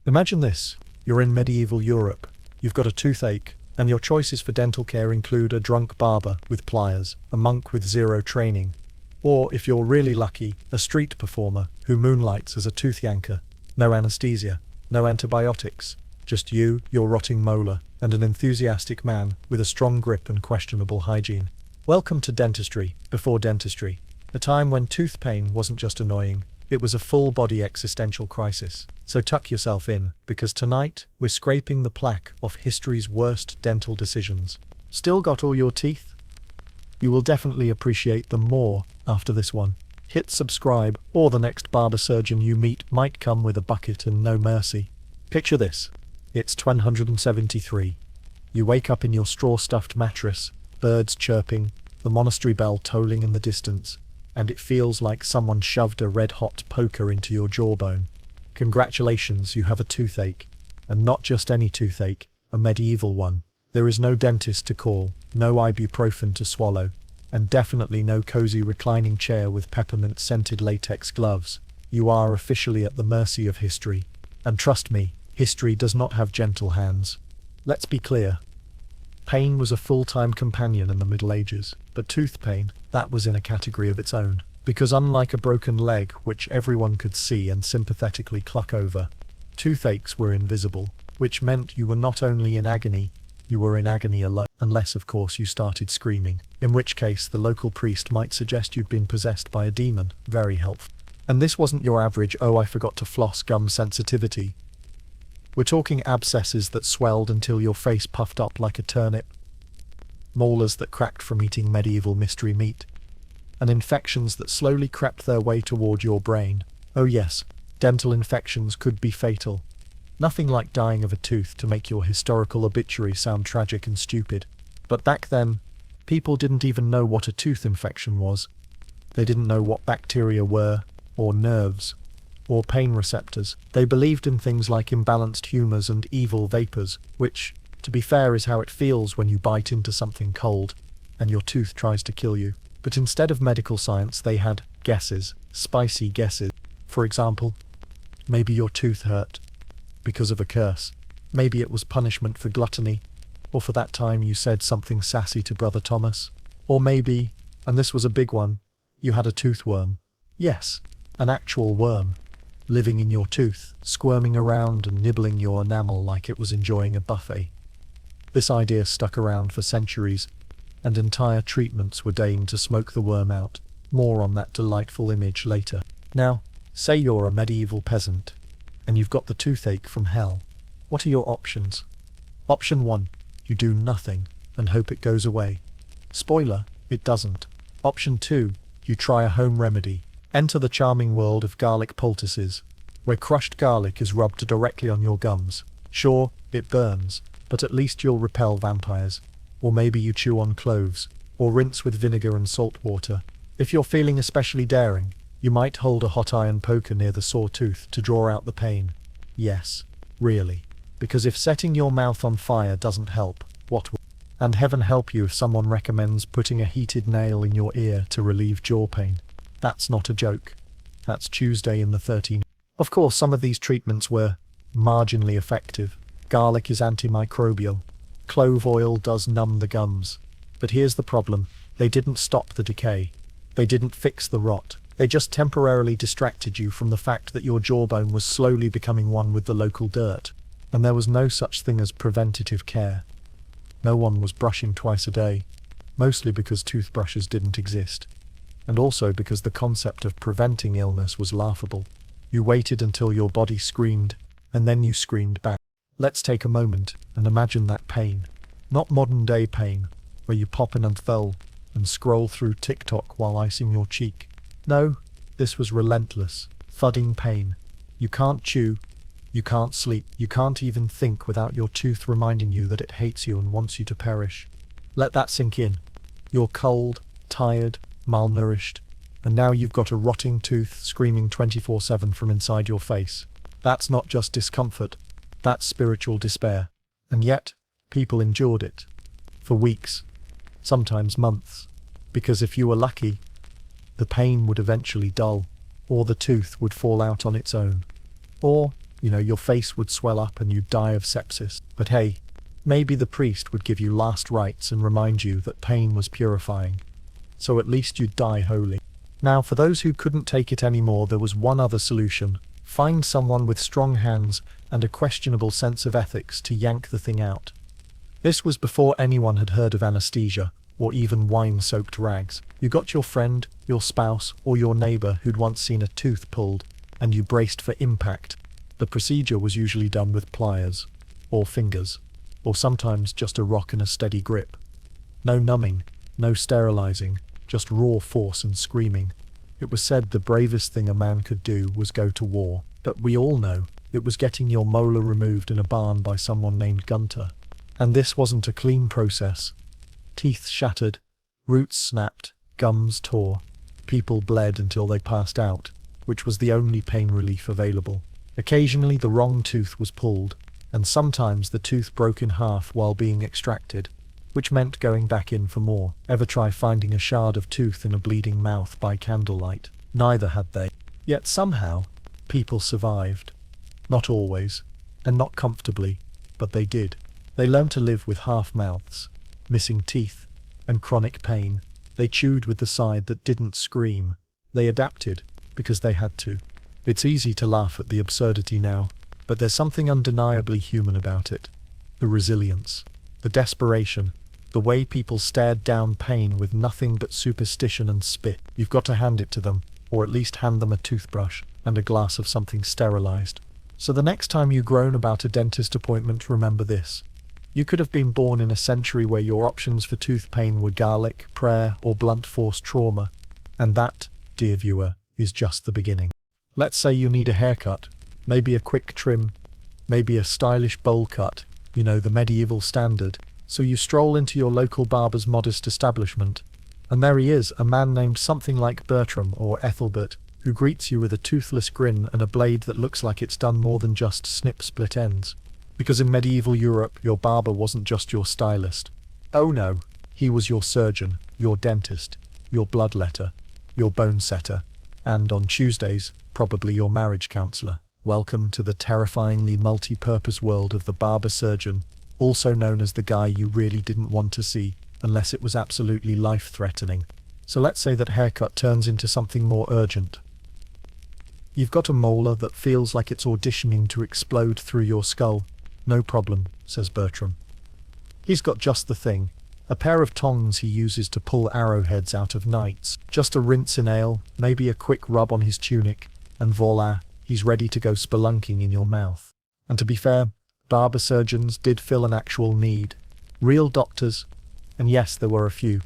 Imagine this. You're in medieval Europe. You've got a toothache, and your choices for dental care include a drunk barber with pliers, a monk with zero training, or, if you're really lucky, a street performer who moonlights as a tooth yanker. No anesthesia, no antibiotics, just you, your rotting molar, and an enthusiastic man with a strong grip and questionable hygiene. Welcome to dentistry before dentistry, a time when tooth pain wasn't just annoying, it was a full-body existential crisis. So tuck yourself in, because tonight, we're scraping the plaque off history's worst dental decisions. Still got all your teeth? You will definitely appreciate them more after this one. Hit subscribe, or the next barber surgeon you meet might come with a bucket and no mercy. Picture this. It's 173. You wake up in your straw-stuffed mattress, birds chirping, the monastery bell tolling in the distance, and it feels like someone shoved a red-hot poker into your jawbone. Congratulations, you have a toothache. And not just any toothache, a medieval one. There is no dentist to call, no ibuprofen to swallow, and definitely no cozy reclining chair with peppermint-scented latex gloves. You are officially at the mercy of history. And trust me, history does not have gentle hands. Let's be clear. Pain was a full-time companion in the Middle Ages, but tooth pain, that was in a category of its own. Because unlike a broken leg, which everyone could see and sympathetically cluck over, toothaches were invisible, which meant you were not only in agony, you were in agony alone, unless of course you started screaming, in which case the local priest might suggest you'd been possessed by a demon. Very helpful. And this wasn't your average "oh I forgot to floss" gum sensitivity. We're talking abscesses that swelled until your face puffed up like a turnip, molars that cracked from eating medieval mystery meat, and infections that slowly crept their way toward your brain. Oh yes, dental infections could be fatal. Nothing like dying of a tooth to make your historical obituary sound tragic and stupid. But back then, people didn't even know what a tooth infection was. They didn't know what bacteria were, or nerves, or pain receptors. They believed in things like imbalanced humors and evil vapors, which, to be fair, is how it feels when you bite into something cold, and your tooth tries to kill you. But instead of medical science, they had guesses, spicy guesses. For example, maybe your tooth hurt because of a curse. Maybe it was punishment for gluttony, or for that time you said something sassy to Brother Thomas. Or maybe, and this was a big one, you had a tooth worm. Yes, an actual worm, living in your tooth, squirming around and nibbling your enamel like it was enjoying a buffet. This idea stuck around for centuries, and entire treatments were deigned to smoke the worm out. More on that delightful image later. Now, say you're a medieval peasant, and you've got the toothache from hell. What are your options? Option 1. You do nothing, and hope it goes away. Spoiler, it doesn't. Option 2. You try a home remedy. Enter the charming world of garlic poultices, where crushed garlic is rubbed directly on your gums. Sure, it burns, but at least you'll repel vampires. Or maybe you chew on cloves, or rinse with vinegar and salt water. If you're feeling especially daring, you might hold a hot iron poker near the sore tooth to draw out the pain. Yes, really. Because if setting your mouth on fire doesn't help, what will? And heaven help you if someone recommends putting a heated nail in your ear to relieve jaw pain. That's not a joke. That's Tuesday in the 13th. Of course, some of these treatments were marginally effective. Garlic is antimicrobial. Clove oil does numb the gums. But here's the problem. They didn't stop the decay. They didn't fix the rot. They just temporarily distracted you from the fact that your jawbone was slowly becoming one with the local dirt. And there was no such thing as preventative care. No one was brushing twice a day, mostly because toothbrushes didn't exist. And also because the concept of preventing illness was laughable. You waited until your body screamed, and then you screamed back. Let's take a moment and imagine that pain. Not modern-day pain, where you pop an unthul and scroll through TikTok while icing your cheek. No, this was relentless, thudding pain. You can't chew, you can't sleep, you can't even think without your tooth reminding you that it hates you and wants you to perish. Let that sink in. You're cold, tired, malnourished, and now you've got a rotting tooth screaming 24/7 from inside your face. That's not just discomfort, that's spiritual despair. And yet, people endured it. For weeks, sometimes months. Because if you were lucky, the pain would eventually dull, or the tooth would fall out on its own. Or, Your face would swell up and you'd die of sepsis. But hey, maybe the priest would give you last rites and remind you that pain was purifying. So at least you'd die holy. Now, for those who couldn't take it anymore, there was one other solution. Find someone with strong hands and a questionable sense of ethics to yank the thing out. This was before anyone had heard of anesthesia, or even wine-soaked rags. You got your friend, your spouse, or your neighbor who'd once seen a tooth pulled, and you braced for impact. The procedure was usually done with pliers, or fingers, or sometimes just a rock and a steady grip. No numbing, no sterilizing, just raw force and screaming. It was said the bravest thing a man could do was go to war, but we all know it was getting your molar removed in a barn by someone named Gunter. And this wasn't a clean process. Teeth shattered, roots snapped, gums tore. People bled until they passed out, which was the only pain relief available. Occasionally the wrong tooth was pulled, and sometimes the tooth broke in half while being extracted, which meant going back in for more. Ever try finding a shard of tooth in a bleeding mouth by candlelight? Neither had they. Yet somehow, people survived. Not always, and not comfortably, but they did. They learned to live with half mouths, missing teeth, and chronic pain. They chewed with the side that didn't scream. They adapted, because they had to. It's easy to laugh at the absurdity now, but there's something undeniably human about it. The resilience, the desperation, the way people stared down pain with nothing but superstition and spit. You've got to hand it to them, or at least hand them a toothbrush and a glass of something sterilized. So the next time you groan about a dentist appointment, remember this. You could have been born in a century where your options for tooth pain were garlic, prayer, or blunt force trauma. And that, dear viewer, is just the beginning. Let's say you need a haircut, maybe a quick trim, maybe a stylish bowl cut, the medieval standard. So you stroll into your local barber's modest establishment, and there he is, a man named something like Bertram or Ethelbert, who greets you with a toothless grin and a blade that looks like it's done more than just snip split ends. Because in medieval Europe, your barber wasn't just your stylist. Oh no, he was your surgeon, your dentist, your bloodletter, your bone setter, and on Tuesdays, probably your marriage counselor. Welcome to the terrifyingly multi-purpose world of the barber surgeon, also known as the guy you really didn't want to see, unless it was absolutely life-threatening. So let's say that haircut turns into something more urgent. You've got a molar that feels like it's auditioning to explode through your skull. No problem, says Bertram. He's got just the thing. A pair of tongs he uses to pull arrowheads out of knights. Just a rinse in ale, maybe a quick rub on his tunic, and voila, he's ready to go spelunking in your mouth. And to be fair, barber surgeons did fill an actual need. Real doctors, and yes, there were a few,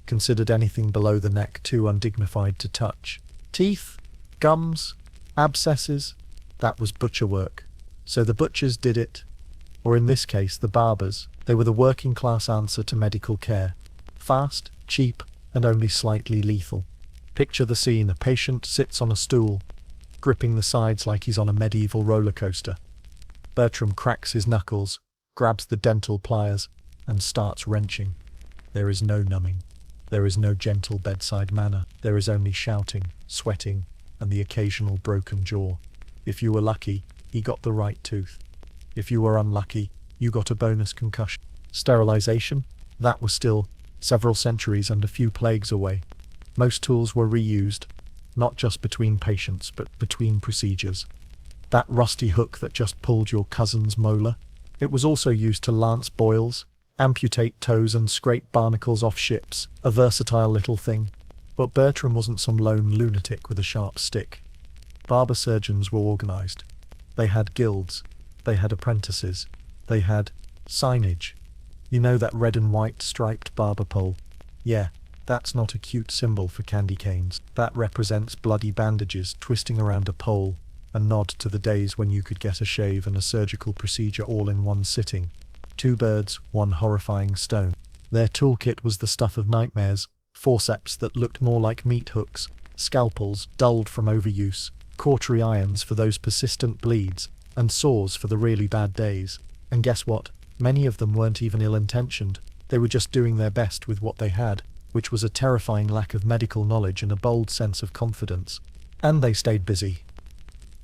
considered anything below the neck too undignified to touch. Teeth, gums, abscesses, that was butcher work. So the butchers did it. Or in this case, the barbers. They were the working class answer to medical care. Fast, cheap, and only slightly lethal. Picture the scene: a patient sits on a stool, gripping the sides like he's on a medieval roller coaster. Bertram cracks his knuckles, grabs the dental pliers, and starts wrenching. There is no numbing. There is no gentle bedside manner. There is only shouting, sweating, and the occasional broken jaw. If you were lucky, he got the right tooth. If you were unlucky, you got a bonus concussion. Sterilization? That was still several centuries and a few plagues away. Most tools were reused, not just between patients, but between procedures. That rusty hook that just pulled your cousin's molar? It was also used to lance boils, amputate toes and scrape barnacles off ships, a versatile little thing. But Bertram wasn't some lone lunatic with a sharp stick. Barber surgeons were organized. They had guilds. They had apprentices. They had signage. You know that red and white striped barber pole? Yeah, that's not a cute symbol for candy canes. That represents bloody bandages twisting around a pole, a nod to the days when you could get a shave and a surgical procedure all in one sitting. 2 birds, 1 horrifying stone. Their toolkit was the stuff of nightmares. Forceps that looked more like meat hooks, scalpels dulled from overuse, cautery irons for those persistent bleeds, and saws for the really bad days. And guess what? Many of them weren't even ill-intentioned. They were just doing their best with what they had, which was a terrifying lack of medical knowledge and a bold sense of confidence. And they stayed busy.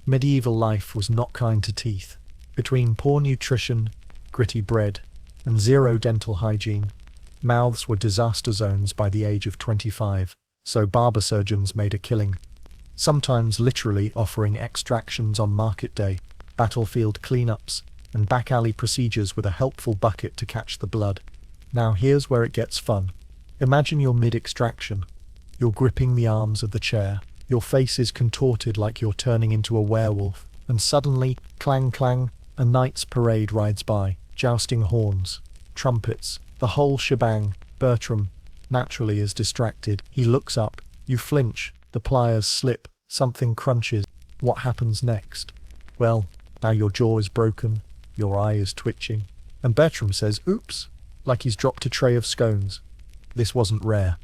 Medieval life was not kind to teeth. Between poor nutrition, gritty bread, and zero dental hygiene, mouths were disaster zones by the age of 25, so barber surgeons made a killing, sometimes literally offering extractions on market day, battlefield cleanups, and back alley procedures with a helpful bucket to catch the blood. Now here's where it gets fun. Imagine you're mid-extraction. You're gripping the arms of the chair. Your face is contorted like you're turning into a werewolf, and suddenly, clang clang, a knight's parade rides by, jousting horns, trumpets, the whole shebang. Bertram, naturally, is distracted. He looks up. You flinch. The pliers slip. Something crunches. What happens next? Well, now your jaw is broken, your eye is twitching, and Bertram says, "Oops," like he's dropped a tray of scones. This wasn't rare.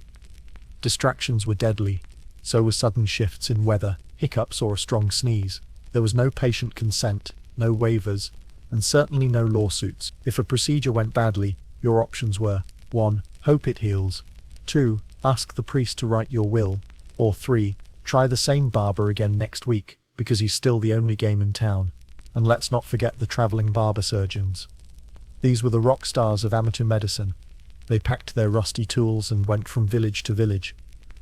Distractions were deadly. So were sudden shifts in weather, hiccups, or a strong sneeze. There was no patient consent, no waivers, and certainly no lawsuits. If a procedure went badly, your options were 1. Hope it heals. 2. Ask the priest to write your will. Or 3. Try the same barber again next week, because he's still the only game in town. And let's not forget the traveling barber surgeons. These were the rock stars of amateur medicine. They packed their rusty tools and went from village to village,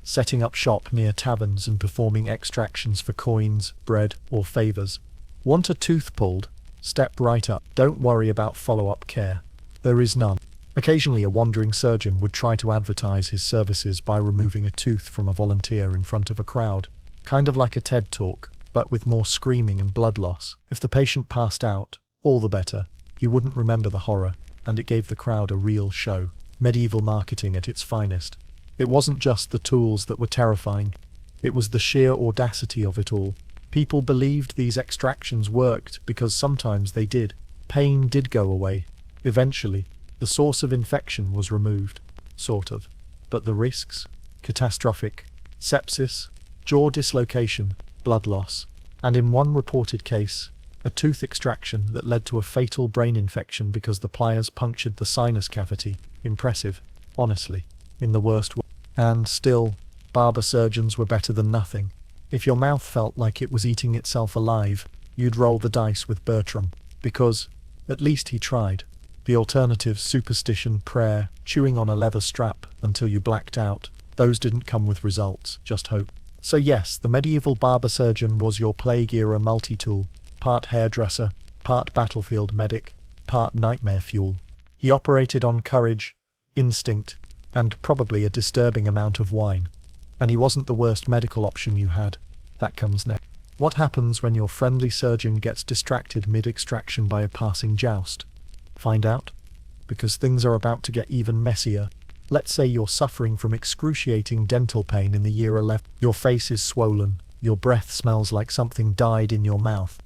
setting up shop near taverns and performing extractions for coins, bread, or favors. Want a tooth pulled? Step right up. Don't worry about follow-up care. There is none. Occasionally a wandering surgeon would try to advertise his services by removing a tooth from a volunteer in front of a crowd. Kind of like a TED Talk, but with more screaming and blood loss. If the patient passed out, all the better. You wouldn't remember the horror, and it gave the crowd a real show. Medieval marketing at its finest. It wasn't just the tools that were terrifying. It was the sheer audacity of it all. People believed these extractions worked because sometimes they did. Pain did go away. Eventually, the source of infection was removed. Sort of. But the risks? Catastrophic. Sepsis, jaw dislocation, blood loss, and in one reported case, a tooth extraction that led to a fatal brain infection because the pliers punctured the sinus cavity. Impressive, honestly, in the worst way. And still, barber surgeons were better than nothing. If your mouth felt like it was eating itself alive, you'd roll the dice with Bertram, because, at least he tried. The alternatives, superstition, prayer, chewing on a leather strap until you blacked out, those didn't come with results, just hope. So yes, the medieval barber surgeon was your plague-era multi-tool, part hairdresser, part battlefield medic, part nightmare fuel. He operated on courage, instinct, and probably a disturbing amount of wine. And he wasn't the worst medical option you had. That comes next. What happens when your friendly surgeon gets distracted mid-extraction by a passing joust? Find out? Because things are about to get even messier. Let's say you're suffering from excruciating dental pain in the year 11. Your face is swollen. Your breath smells like something died in your mouth.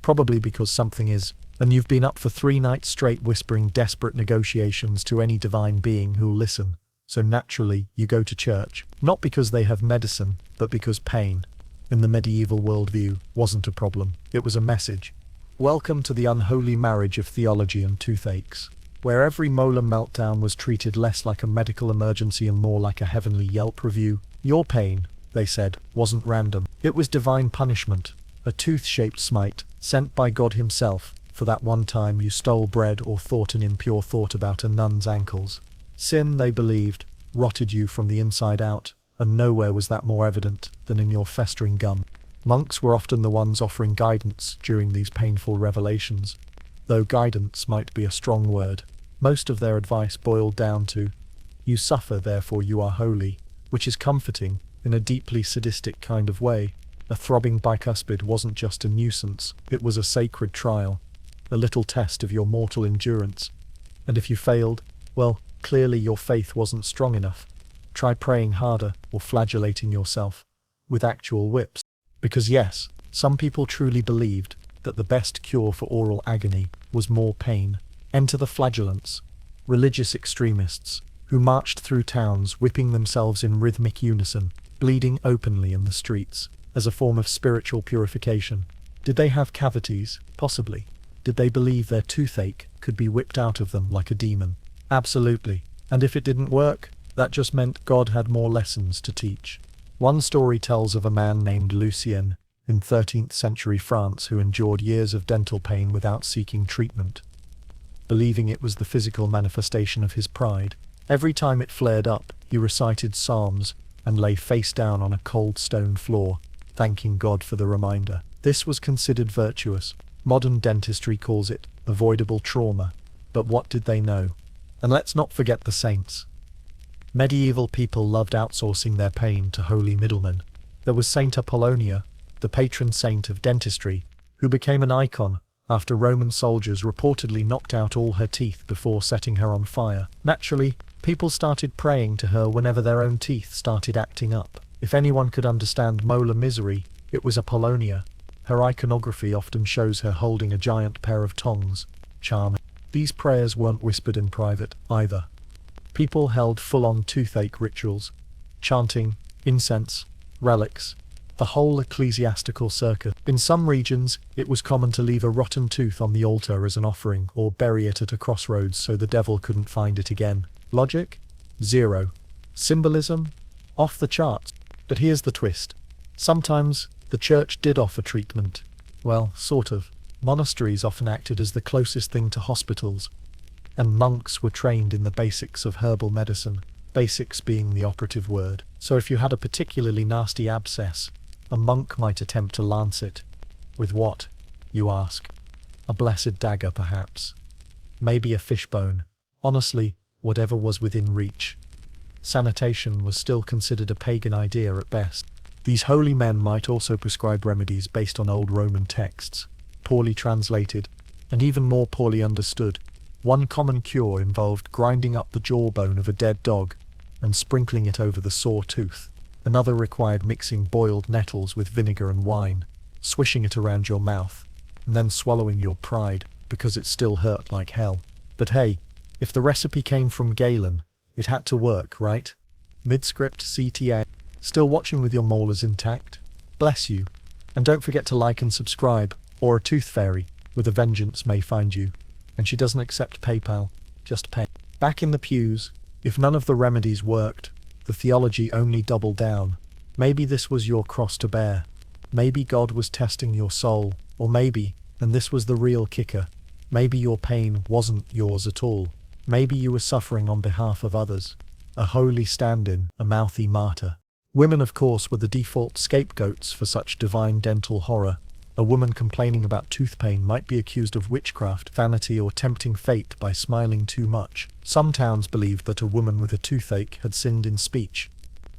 Probably because something is. And you've been up for 3 nights straight whispering desperate negotiations to any divine being who'll listen. So naturally, you go to church. Not because they have medicine, but because pain, in the medieval worldview, wasn't a problem. It was a message. Welcome to the unholy marriage of theology and toothaches, where every molar meltdown was treated less like a medical emergency and more like a heavenly Yelp review. Your pain, they said, wasn't random. It was divine punishment, a tooth-shaped smite, sent by God himself, for that one time you stole bread or thought an impure thought about a nun's ankles. Sin, they believed, rotted you from the inside out, and nowhere was that more evident than in your festering gum. Monks were often the ones offering guidance during these painful revelations, though guidance might be a strong word. Most of their advice boiled down to, "You suffer, therefore you are holy," which is comforting, in a deeply sadistic kind of way. A throbbing bicuspid wasn't just a nuisance, it was a sacred trial, a little test of your mortal endurance. And if you failed, well, clearly your faith wasn't strong enough. Try praying harder or flagellating yourself with actual whips. Because yes, some people truly believed that the best cure for oral agony was more pain. Enter the flagellants, religious extremists, who marched through towns whipping themselves in rhythmic unison, bleeding openly in the streets, as a form of spiritual purification. Did they have cavities? Possibly. Did they believe their toothache could be whipped out of them like a demon? Absolutely. And if it didn't work, that just meant God had more lessons to teach. One story tells of a man named Lucien, in 13th century France who endured years of dental pain without seeking treatment, believing it was the physical manifestation of his pride. Every time it flared up, he recited psalms and lay face down on a cold stone floor, thanking God for the reminder. This was considered virtuous. Modern dentistry calls it avoidable trauma. But what did they know? And let's not forget the saints. Medieval people loved outsourcing their pain to holy middlemen. There was Saint Apollonia, the patron saint of dentistry, who became an icon after Roman soldiers reportedly knocked out all her teeth before setting her on fire. Naturally, people started praying to her whenever their own teeth started acting up. If anyone could understand molar misery, it was Apollonia. Her iconography often shows her holding a giant pair of tongs. Charming. These prayers weren't whispered in private, either. People held full-on toothache rituals, chanting, incense, relics, the whole ecclesiastical circuit. In some regions, it was common to leave a rotten tooth on the altar as an offering or bury it at a crossroads so the devil couldn't find it again. Logic? Zero. Symbolism? Off the charts. But here's the twist. Sometimes, the church did offer treatment. Well, sort of. Monasteries often acted as the closest thing to hospitals, and monks were trained in the basics of herbal medicine, basics being the operative word. So if you had a particularly nasty abscess, a monk might attempt to lance it. With what, you ask? A blessed dagger, perhaps. Maybe a fishbone. Honestly, whatever was within reach. Sanitation was still considered a pagan idea at best. These holy men might also prescribe remedies based on old Roman texts, poorly translated, and even more poorly understood. One common cure involved grinding up the jawbone of a dead dog and sprinkling it over the sore tooth. Another required mixing boiled nettles with vinegar and wine, swishing it around your mouth, and then swallowing your pride because it still hurt like hell. But hey, if the recipe came from Galen, it had to work, right? Midscript CTA. Still watching with your molars intact? Bless you. And don't forget to like and subscribe, or a tooth fairy with a vengeance may find you. And she doesn't accept PayPal, just pay. Back in the pews, if none of the remedies worked, the theology only doubled down. Maybe this was your cross to bear. Maybe God was testing your soul. Or maybe, and this was the real kicker, maybe your pain wasn't yours at all. Maybe you were suffering on behalf of others. A holy stand-in, a mouthy martyr. Women, of course, were the default scapegoats for such divine dental horror. A woman complaining about tooth pain might be accused of witchcraft, vanity, or tempting fate by smiling too much. Some towns believed that a woman with a toothache had sinned in speech,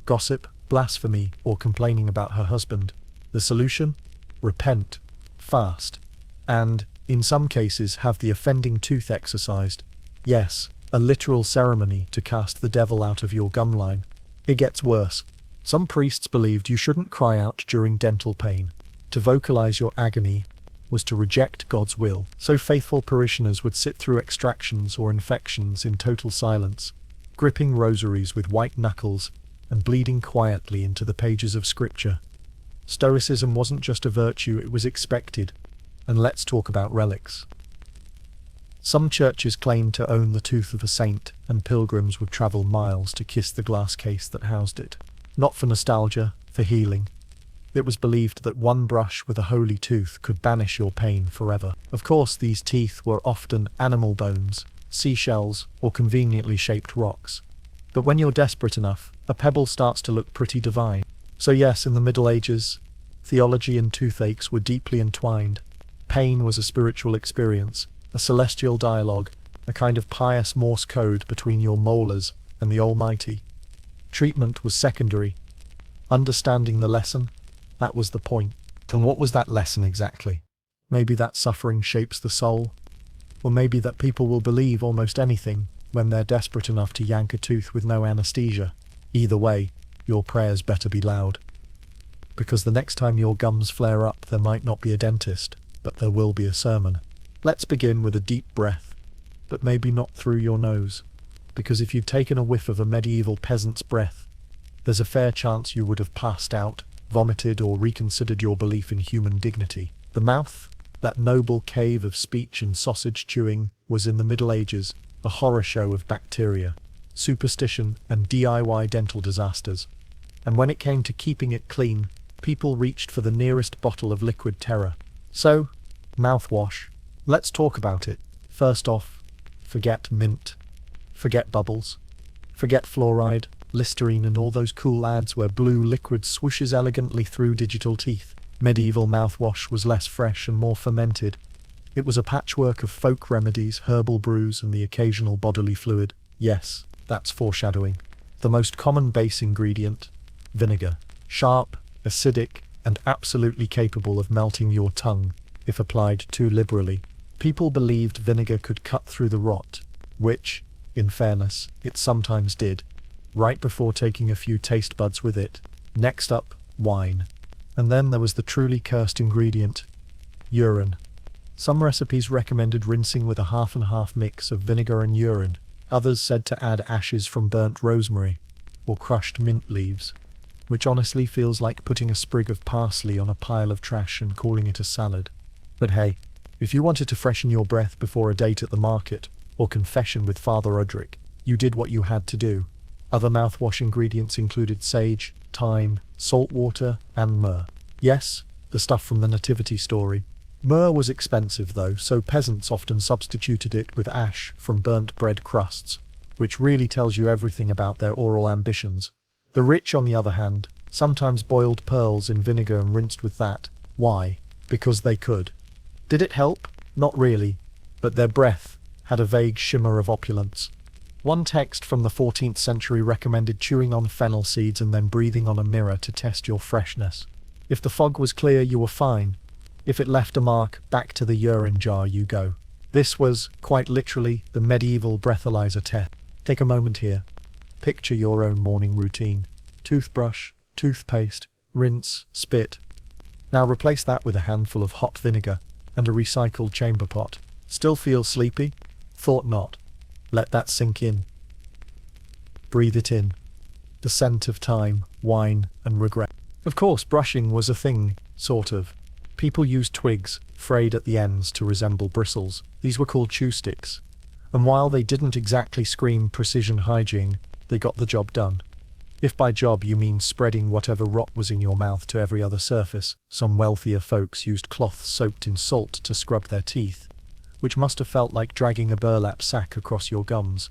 gossip, blasphemy, or complaining about her husband. The solution? Repent, fast, and, in some cases, have the offending tooth exorcised. Yes, a literal ceremony to cast the devil out of your gum line. It gets worse. Some priests believed you shouldn't cry out during dental pain. To vocalize your agony was to reject God's will. So faithful parishioners would sit through extractions or infections in total silence, gripping rosaries with white knuckles and bleeding quietly into the pages of scripture. Stoicism wasn't just a virtue, it was expected. And let's talk about relics. Some churches claimed to own the tooth of a saint, and pilgrims would travel miles to kiss the glass case that housed it. Not for nostalgia, for healing. It was believed that one brush with a holy tooth could banish your pain forever. Of course, these teeth were often animal bones, seashells, or conveniently shaped rocks. But when you're desperate enough, a pebble starts to look pretty divine. So yes, in the Middle Ages, theology and toothaches were deeply entwined. Pain was a spiritual experience, a celestial dialogue, a kind of pious Morse code between your molars and the Almighty. Treatment was secondary. Understanding the lesson, that was the point. And what was that lesson exactly? Maybe that suffering shapes the soul? Or maybe that people will believe almost anything when they're desperate enough to yank a tooth with no anesthesia. Either way, your prayers better be loud. Because the next time your gums flare up, there might not be a dentist, but there will be a sermon. Let's begin with a deep breath, but maybe not through your nose. Because if you'd taken a whiff of a medieval peasant's breath, there's a fair chance you would have passed out, vomited, or reconsidered your belief in human dignity. The mouth, that noble cave of speech and sausage chewing, was in the Middle Ages a horror show of bacteria, superstition, and DIY dental disasters. And when it came to keeping it clean, people reached for the nearest bottle of liquid terror. So, mouthwash. Let's talk about it. First off, forget mint. Forget bubbles. Forget fluoride, Listerine and all those cool ads where blue liquid swooshes elegantly through digital teeth. Medieval mouthwash was less fresh and more fermented. It was a patchwork of folk remedies, herbal brews, and the occasional bodily fluid. Yes, that's foreshadowing. The most common base ingredient, vinegar. Sharp, acidic, and absolutely capable of melting your tongue if applied too liberally. People believed vinegar could cut through the rot, which, in fairness, it sometimes did, right before taking a few taste buds with it. Next up, wine. And then there was the truly cursed ingredient, urine. Some recipes recommended rinsing with a half and half mix of vinegar and urine. Others said to add ashes from burnt rosemary or crushed mint leaves, which honestly feels like putting a sprig of parsley on a pile of trash and calling it a salad. But hey, if you wanted to freshen your breath before a date at the market or confession with Father Roderick, you did what you had to do. Other mouthwash ingredients included sage, thyme, salt water, and myrrh. Yes, the stuff from the nativity story. Myrrh was expensive though, so peasants often substituted it with ash from burnt bread crusts, which really tells you everything about their oral ambitions. The rich, on the other hand, sometimes boiled pearls in vinegar and rinsed with that. Why? Because they could. Did it help? Not really, but their breath had a vague shimmer of opulence. One text from the 14th century recommended chewing on fennel seeds and then breathing on a mirror to test your freshness. If the fog was clear, you were fine. If it left a mark, back to the urine jar you go. This was, quite literally, the medieval breathalyzer test. Take a moment here. Picture your own morning routine. Toothbrush, toothpaste, rinse, spit. Now replace that with a handful of hot vinegar and a recycled chamber pot. Still feel sleepy? Thought not. Let that sink in. Breathe it in. The scent of time, wine, and regret. Of course, brushing was a thing, sort of. People used twigs, frayed at the ends to resemble bristles. These were called chew sticks. And while they didn't exactly scream precision hygiene, they got the job done. If by job you mean spreading whatever rot was in your mouth to every other surface, some wealthier folks used cloth soaked in salt to scrub their teeth, which must have felt like dragging a burlap sack across your gums.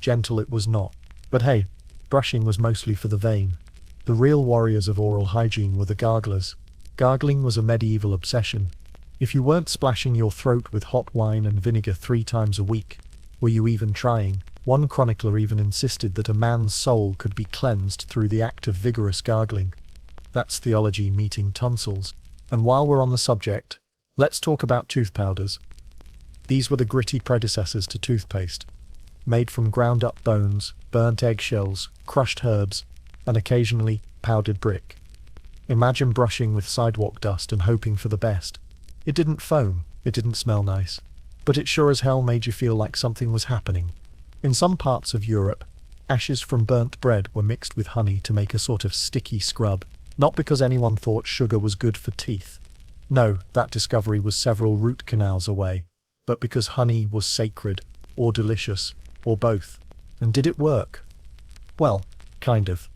Gentle it was not. But hey, brushing was mostly for the vain. The real warriors of oral hygiene were the garglers. Gargling was a medieval obsession. If you weren't splashing your throat with hot wine and vinegar 3 times a week, were you even trying? One chronicler even insisted that a man's soul could be cleansed through the act of vigorous gargling. That's theology meeting tonsils. And while we're on the subject, let's talk about tooth powders. These were the gritty predecessors to toothpaste, made from ground-up bones, burnt eggshells, crushed herbs, and occasionally powdered brick. Imagine brushing with sidewalk dust and hoping for the best. It didn't foam, it didn't smell nice, but it sure as hell made you feel like something was happening. In some parts of Europe, ashes from burnt bread were mixed with honey to make a sort of sticky scrub, not because anyone thought sugar was good for teeth. No, that discovery was several root canals away, but because honey was sacred, or delicious, or both. And did it work? Well, kind of.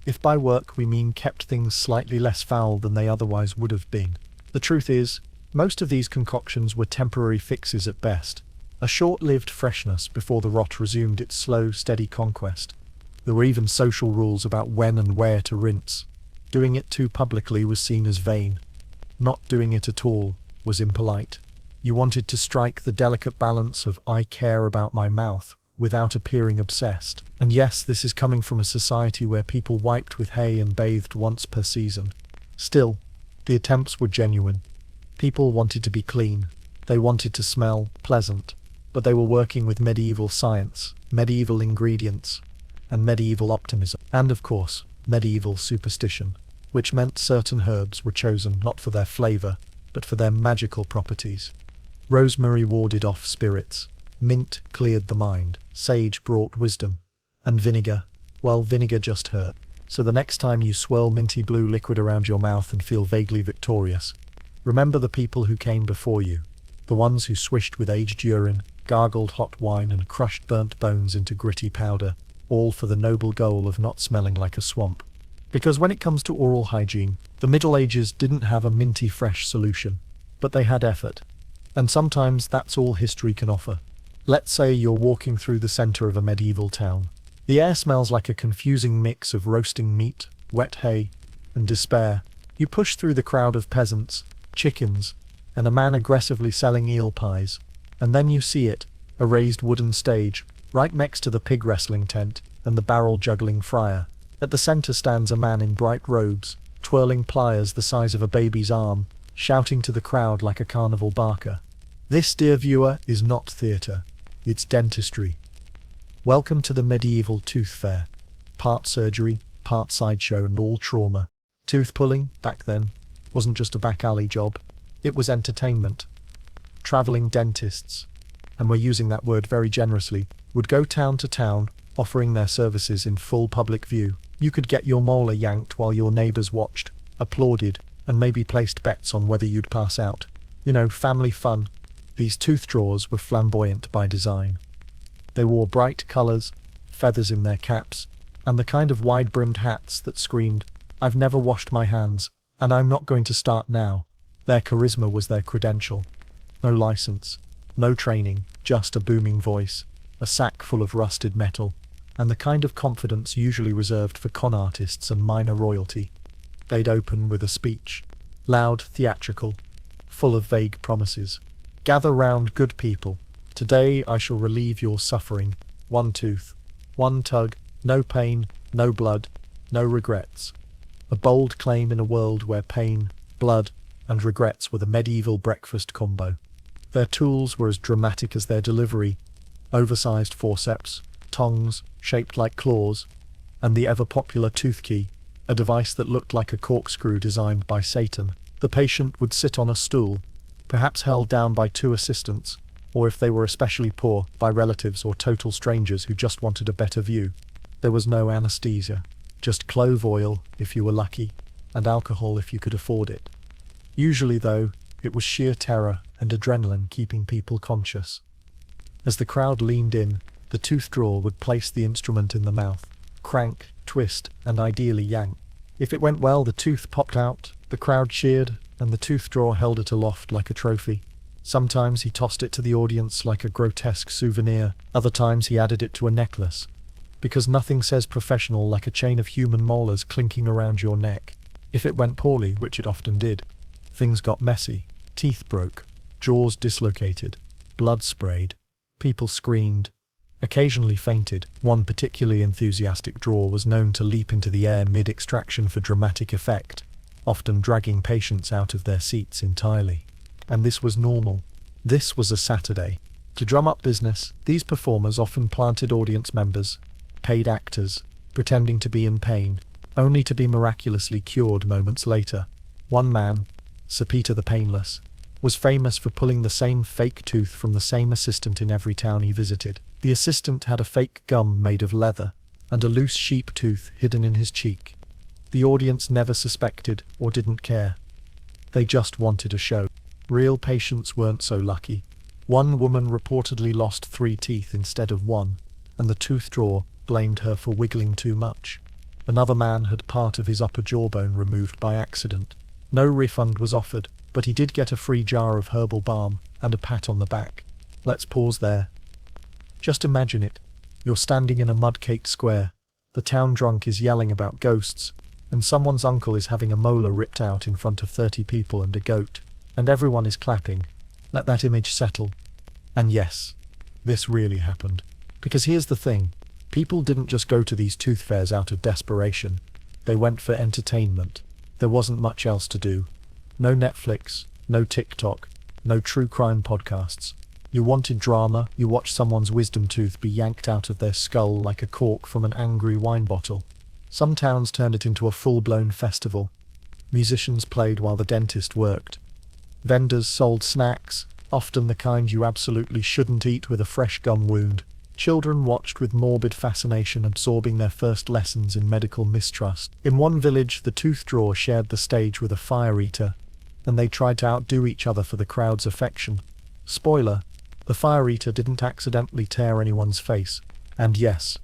If by work we mean kept things slightly less foul than they otherwise would have been. The truth is, most of these concoctions were temporary fixes at best, a short-lived freshness before the rot resumed its slow, steady conquest. There were even social rules about when and where to rinse. Doing it too publicly was seen as vain. Not doing it at all was impolite. You wanted to strike the delicate balance of "I care about my mouth" without appearing obsessed. And yes, this is coming from a society where people wiped with hay and bathed once per season. Still, the attempts were genuine. People wanted to be clean. They wanted to smell pleasant. But they were working with medieval science, medieval ingredients, and medieval optimism. And of course, medieval superstition, which meant certain herbs were chosen not for their flavor, but for their magical properties. Rosemary warded off spirits. Mint cleared the mind. Sage brought wisdom. And vinegar, well, vinegar just hurt. So the next time you swirl minty blue liquid around your mouth and feel vaguely victorious, remember the people who came before you. The ones who swished with aged urine, gargled hot wine and crushed burnt bones into gritty powder, all for the noble goal of not smelling like a swamp. Because when it comes to oral hygiene, the Middle Ages didn't have a minty fresh solution, but they had effort. And sometimes that's all history can offer. Let's say you're walking through the center of a medieval town. The air smells like a confusing mix of roasting meat, wet hay, and despair. You push through the crowd of peasants, chickens, and a man aggressively selling eel pies. And then you see it, a raised wooden stage, right next to the pig wrestling tent and the barrel juggling friar. At the center stands a man in bright robes, twirling pliers the size of a baby's arm, shouting to the crowd like a carnival barker. This, dear viewer, is not theatre, it's dentistry. Welcome to the medieval tooth fairy. Part surgery, part sideshow and all trauma. Tooth pulling, back then, wasn't just a back alley job, it was entertainment. Traveling dentists, and we're using that word very generously, would go town to town, offering their services in full public view. You could get your molar yanked while your neighbors watched, applauded, and maybe placed bets on whether you'd pass out. You know, family fun. These tooth drawers were flamboyant by design. They wore bright colors, feathers in their caps, and the kind of wide-brimmed hats that screamed, "I've never washed my hands, and I'm not going to start now." Their charisma was their credential. No license, no training, just a booming voice, a sack full of rusted metal, and the kind of confidence usually reserved for con artists and minor royalty. They'd open with a speech, loud, theatrical, full of vague promises. "Gather round, good people. Today I shall relieve your suffering. One tooth, one tug, no pain, no blood, no regrets." A bold claim in a world where pain, blood, and regrets were the medieval breakfast combo. Their tools were as dramatic as their delivery: oversized forceps, tongs shaped like claws, and the ever-popular tooth key, a device that looked like a corkscrew designed by Satan. The patient would sit on a stool, perhaps held down by two assistants, or if they were especially poor, by relatives or total strangers who just wanted a better view. There was no anesthesia, just clove oil if you were lucky, and alcohol if you could afford it. Usually, though, it was sheer terror and adrenaline keeping people conscious. As the crowd leaned in, the tooth drawer would place the instrument in the mouth, crank, twist, and ideally yank. If it went well, the tooth popped out, the crowd cheered, and the tooth drawer held it aloft like a trophy. Sometimes he tossed it to the audience like a grotesque souvenir, other times he added it to a necklace. Because nothing says professional like a chain of human molars clinking around your neck. If it went poorly, which it often did, things got messy. Teeth broke, jaws dislocated, blood sprayed, people screamed, occasionally fainted. One particularly enthusiastic drawer was known to leap into the air mid-extraction for dramatic effect, often dragging patients out of their seats entirely. And this was normal. This was a Saturday. To drum up business, these performers often planted audience members, paid actors, pretending to be in pain, only to be miraculously cured moments later. One man, Sir Peter the Painless, was famous for pulling the same fake tooth from the same assistant in every town he visited. The assistant had a fake gum made of leather, and a loose sheep tooth hidden in his cheek. The audience never suspected or didn't care. They just wanted a show. Real patients weren't so lucky. One woman reportedly lost 3 teeth instead of 1, and the tooth drawer blamed her for wiggling too much. Another man had part of his upper jawbone removed by accident. No refund was offered, but he did get a free jar of herbal balm and a pat on the back. Let's pause there. Just imagine it. You're standing in a mud-caked square. The town drunk is yelling about ghosts, and someone's uncle is having a molar ripped out in front of 30 people and a goat, and everyone is clapping. Let that image settle. And yes, this really happened. Because here's the thing. People didn't just go to these tooth fairs out of desperation. They went for entertainment. There wasn't much else to do. No Netflix, no TikTok, no true crime podcasts. You wanted drama, you watched someone's wisdom tooth be yanked out of their skull like a cork from an angry wine bottle. Some towns turned it into a full-blown festival. Musicians played while the dentist worked. Vendors sold snacks, often the kind you absolutely shouldn't eat with a fresh gum wound. Children watched with morbid fascination, absorbing their first lessons in medical mistrust. In one village, the tooth drawer shared the stage with a fire eater, and they tried to outdo each other for the crowd's affection. Spoiler, the fire eater didn't accidentally tear anyone's face. And yes,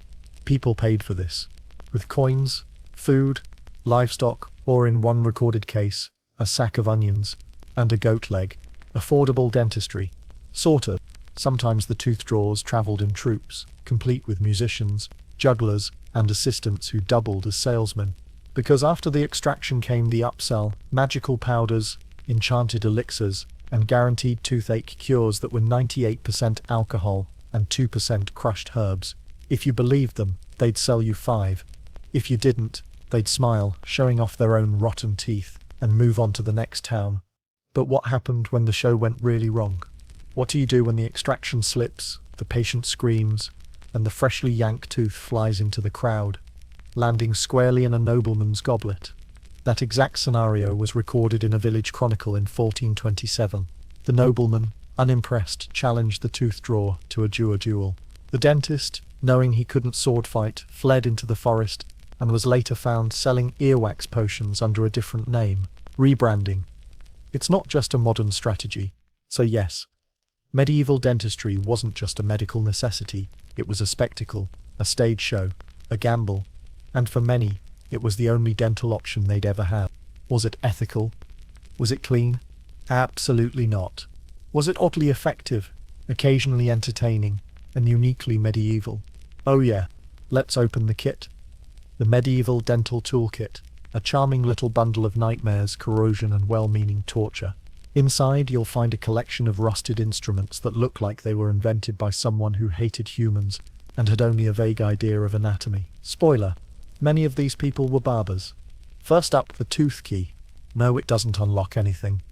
people paid for this. With coins, food, livestock, or in one recorded case, a sack of onions, and a goat leg. Affordable dentistry. Sort of. Sometimes the tooth drawers travelled in troops, complete with musicians, jugglers, and assistants who doubled as salesmen. Because after the extraction came the upsell, magical powders, enchanted elixirs, and guaranteed toothache cures that were 98% alcohol and 2% crushed herbs. If you believed them, they'd sell you 5. If you didn't, they'd smile, showing off their own rotten teeth, and move on to the next town. But what happened when the show went really wrong? What do you do when the extraction slips, the patient screams, and the freshly yanked tooth flies into the crowd, landing squarely in a nobleman's goblet? That exact scenario was recorded in a village chronicle in 1427. The nobleman, unimpressed, challenged the tooth drawer to a duel. The dentist, knowing he couldn't sword fight, fled into the forest and was later found selling earwax potions under a different name. Rebranding. It's not just a modern strategy. So yes, medieval dentistry wasn't just a medical necessity, it was a spectacle, a stage show, a gamble, and for many, it was the only dental option they'd ever had. Was it ethical? Was it clean? Absolutely not. Was it oddly effective, occasionally entertaining, and uniquely medieval? Oh yeah, let's open the kit. The Medieval Dental Toolkit, a charming little bundle of nightmares, corrosion, and well-meaning torture. Inside, you'll find a collection of rusted instruments that look like they were invented by someone who hated humans and had only a vague idea of anatomy. Spoiler, many of these people were barbers. First up, the tooth key. No, it doesn't unlock anything,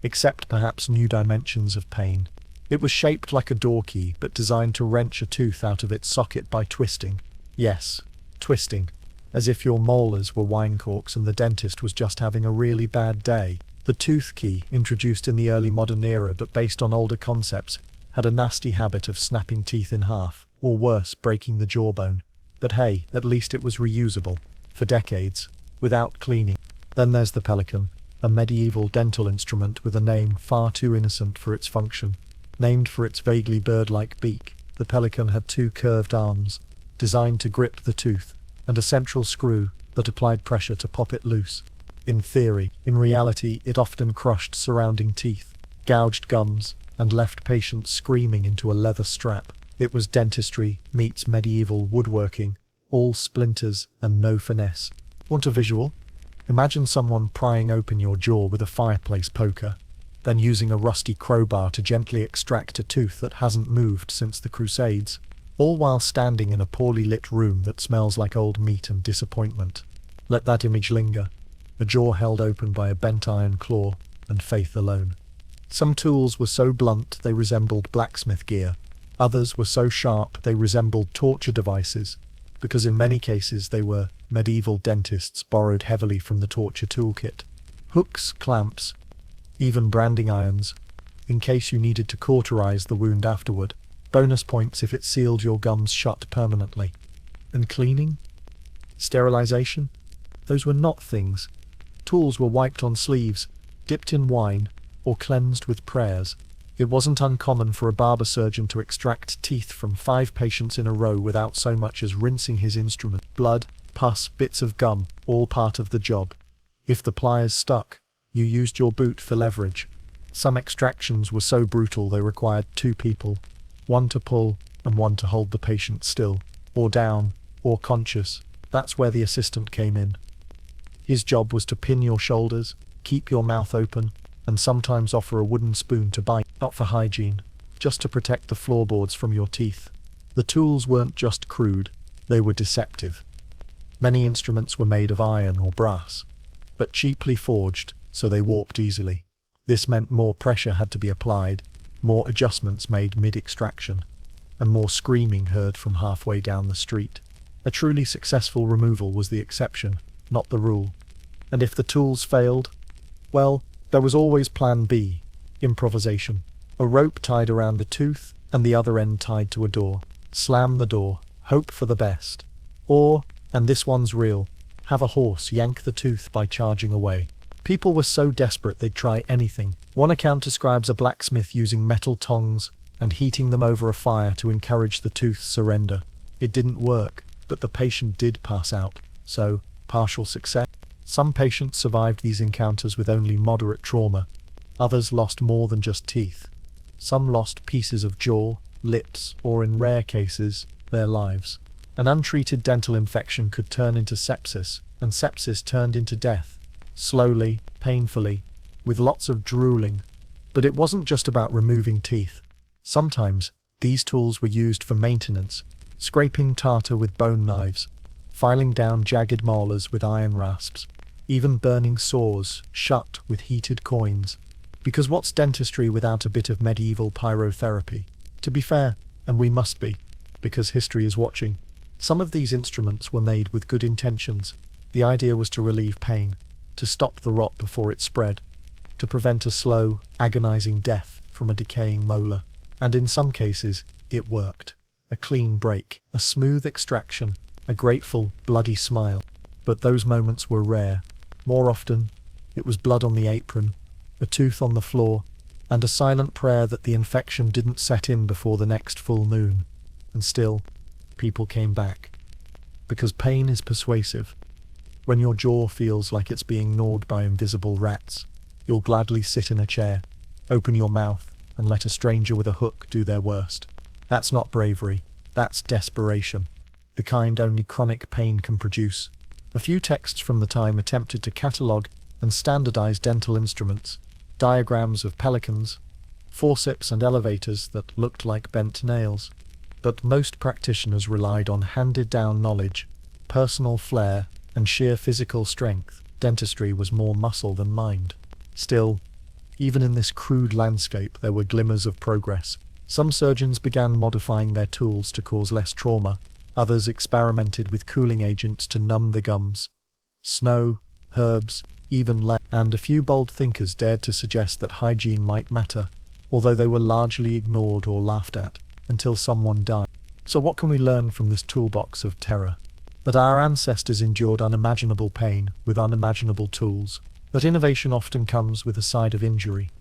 except perhaps new dimensions of pain. It was shaped like a door key, but designed to wrench a tooth out of its socket by twisting. Yes, twisting. As if your molars were wine corks and the dentist was just having a really bad day. The tooth key, introduced in the early modern era but based on older concepts, had a nasty habit of snapping teeth in half, or worse, breaking the jawbone. But hey, at least it was reusable, for decades, without cleaning. Then there's the pelican, a medieval dental instrument with a name far too innocent for its function. Named for its vaguely bird-like beak, the pelican had 2 curved arms, designed to grip the tooth, and a central screw that applied pressure to pop it loose. In theory, in reality, it often crushed surrounding teeth, gouged gums, and left patients screaming into a leather strap. It was dentistry meets medieval woodworking, all splinters and no finesse. Want a visual? Imagine someone prying open your jaw with a fireplace poker, then using a rusty crowbar to gently extract a tooth that hasn't moved since the Crusades, all while standing in a poorly lit room that smells like old meat and disappointment. Let that image linger. A jaw held open by a bent iron claw, and faith alone. Some tools were so blunt they resembled blacksmith gear. Others were so sharp they resembled torture devices, because in many cases they were medieval dentists borrowed heavily from the torture toolkit. Hooks, clamps, even branding irons, in case you needed to cauterize the wound afterward. Bonus points if it sealed your gums shut permanently. And cleaning? Sterilization? Those were not things. Tools were wiped on sleeves, dipped in wine, or cleansed with prayers. It wasn't uncommon for a barber surgeon to extract teeth from 5 patients in a row without so much as rinsing his instrument. Blood, pus, bits of gum, all part of the job. If the pliers stuck, you used your boot for leverage. Some extractions were so brutal they required 2 people, one to pull and one to hold the patient still, or down, or conscious. That's where the assistant came in. His job was to pin your shoulders, keep your mouth open, and sometimes offer a wooden spoon to bite, not for hygiene, just to protect the floorboards from your teeth. The tools weren't just crude, they were deceptive. Many instruments were made of iron or brass, but cheaply forged, so they warped easily. This meant more pressure had to be applied, more adjustments made mid-extraction, and more screaming heard from halfway down the street. A truly successful removal was the exception, not the rule. And if the tools failed, well, there was always plan B, improvisation. A rope tied around the tooth and the other end tied to a door. Slam the door, hope for the best. Or, and this one's real, have a horse yank the tooth by charging away. People were so desperate they'd try anything. One account describes a blacksmith using metal tongs and heating them over a fire to encourage the tooth's surrender. It didn't work, but the patient did pass out, so partial success. Some patients survived these encounters with only moderate trauma. Others lost more than just teeth. Some lost pieces of jaw, lips, or in rare cases, their lives. An untreated dental infection could turn into sepsis, and sepsis turned into death. Slowly, painfully, with lots of drooling. But it wasn't just about removing teeth. Sometimes, these tools were used for maintenance, scraping tartar with bone knives, filing down jagged molars with iron rasps, even burning saws shut with heated coins. Because what's dentistry without a bit of medieval pyrotherapy? To be fair, and we must be, because history is watching, some of these instruments were made with good intentions. The idea was to relieve pain, to stop the rot before it spread, to prevent a slow, agonizing death from a decaying molar. And in some cases, it worked. A clean break, a smooth extraction, a grateful, bloody smile. But those moments were rare. More often, it was blood on the apron, a tooth on the floor, and a silent prayer that the infection didn't set in before the next full moon. And still, people came back. Because pain is persuasive. When your jaw feels like it's being gnawed by invisible rats, you'll gladly sit in a chair, open your mouth, and let a stranger with a hook do their worst. That's not bravery, that's desperation. The kind only chronic pain can produce. A few texts from the time attempted to catalogue and standardize dental instruments, diagrams of pelicans, forceps and elevators that looked like bent nails. But most practitioners relied on handed-down knowledge, personal flair, and sheer physical strength. Dentistry was more muscle than mind. Still, even in this crude landscape, there were glimmers of progress. Some surgeons began modifying their tools to cause less trauma. Others experimented with cooling agents to numb the gums. Snow, herbs, even lead, and a few bold thinkers dared to suggest that hygiene might matter, although they were largely ignored or laughed at, until someone died. So what can we learn from this toolbox of terror? That our ancestors endured unimaginable pain with unimaginable tools. That innovation often comes with a side of injury.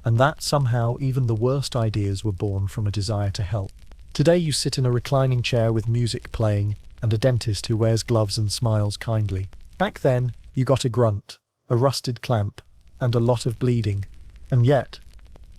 And that somehow even the worst ideas were born from a desire to help. Today you sit in a reclining chair with music playing and a dentist who wears gloves and smiles kindly. Back then, you got a grunt, a rusted clamp, and a lot of bleeding. And yet,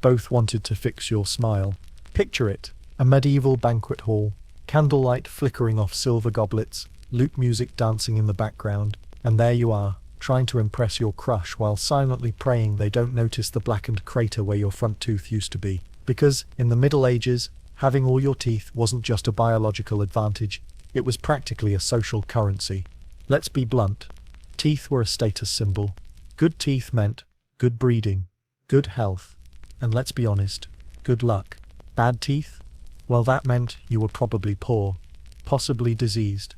both wanted to fix your smile. Picture it, a medieval banquet hall, candlelight flickering off silver goblets, lute music dancing in the background, and there you are, trying to impress your crush while silently praying they don't notice the blackened crater where your front tooth used to be. Because, in the Middle Ages, having all your teeth wasn't just a biological advantage, it was practically a social currency. Let's be blunt. Teeth were a status symbol. Good teeth meant good breeding, good health, and let's be honest, good luck. Bad teeth? Well, that meant you were probably poor, possibly diseased,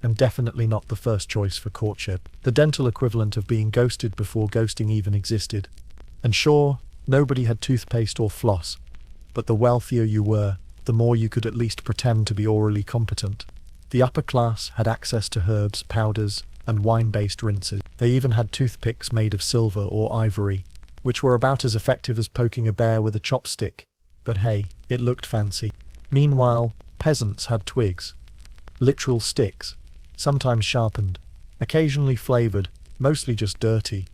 and definitely not the first choice for courtship. The dental equivalent of being ghosted before ghosting even existed. And sure, nobody had toothpaste or floss, but the wealthier you were, the more you could at least pretend to be orally competent. The upper class had access to herbs, powders, and wine-based rinses. They even had toothpicks made of silver or ivory, which were about as effective as poking a bear with a chopstick. But hey, it looked fancy. Meanwhile, peasants had twigs. Literal sticks, sometimes sharpened, occasionally flavored, mostly just dirty.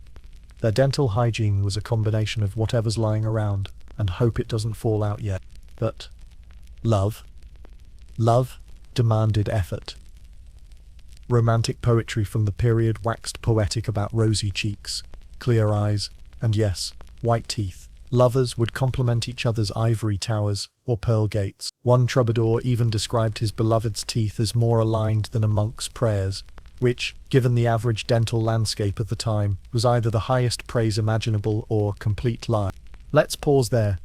Their dental hygiene was a combination of whatever's lying around, and hope it doesn't fall out yet. But love demanded effort. Romantic poetry from the period waxed poetic about rosy cheeks, clear eyes, and yes, white teeth. Lovers would compliment each other's ivory towers or pearl gates. One troubadour even described his beloved's teeth as more aligned than a monk's prayers, which, given the average dental landscape at the time, was either the highest praise imaginable or complete lie. Let's pause there.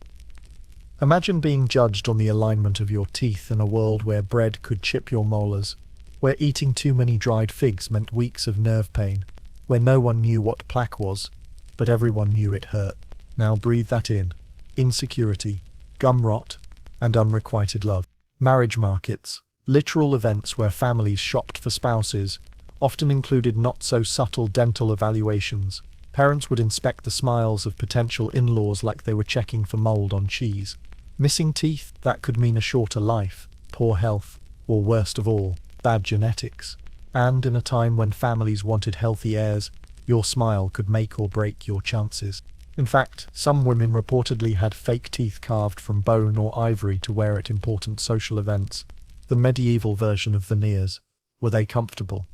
Imagine being judged on the alignment of your teeth in a world where bread could chip your molars, where eating too many dried figs meant weeks of nerve pain, where no one knew what plaque was, but everyone knew it hurt. Now breathe that in. Insecurity, gum rot, and unrequited love. Marriage markets, literal events where families shopped for spouses, often included not-so-subtle dental evaluations. Parents would inspect the smiles of potential in-laws like they were checking for mold on cheese. Missing teeth, that could mean a shorter life, poor health, or worst of all, bad genetics. And in a time when families wanted healthy heirs, Your smile could make or break your chances. In fact, some women reportedly had fake teeth carved from bone or ivory to wear at important social events. The medieval version of veneers. Were they comfortable?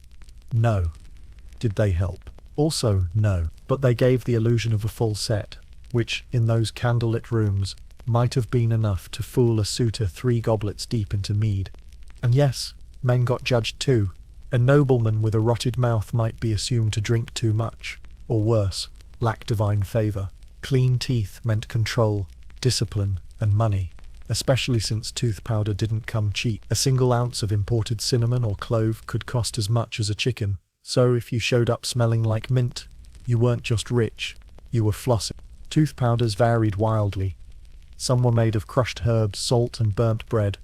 No. Did they help? Also, no. But they gave the illusion of a full set, which, in those candlelit rooms, might have been enough to fool a suitor 3 goblets deep into mead. And yes, men got judged too. A nobleman with a rotted mouth might be assumed to drink too much, or worse, lack divine favour. Clean teeth meant control, discipline, and money, especially since tooth powder didn't come cheap. A single ounce of imported cinnamon or clove could cost as much as a chicken, so if you showed up smelling like mint, you weren't just rich, you were flossing. Tooth powders varied wildly. Some were made of crushed herbs, salt, and burnt bread.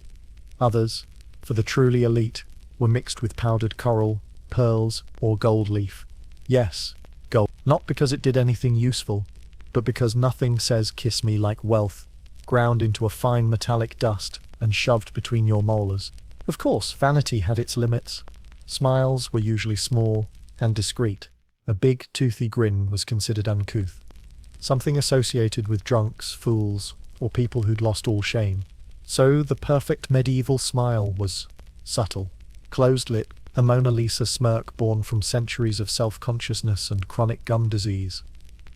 Others, for the truly elite, were mixed with powdered coral, pearls, or gold leaf. Yes, gold. Not because it did anything useful, but because nothing says kiss me like wealth, ground into a fine metallic dust and shoved between your molars. Of course, vanity had its limits. Smiles were usually small and discreet. A big, toothy grin was considered uncouth. Something associated with drunks, fools, or people who'd lost all shame. So the perfect medieval smile was subtle, closed-lip, a Mona Lisa smirk born from centuries of self-consciousness and chronic gum disease.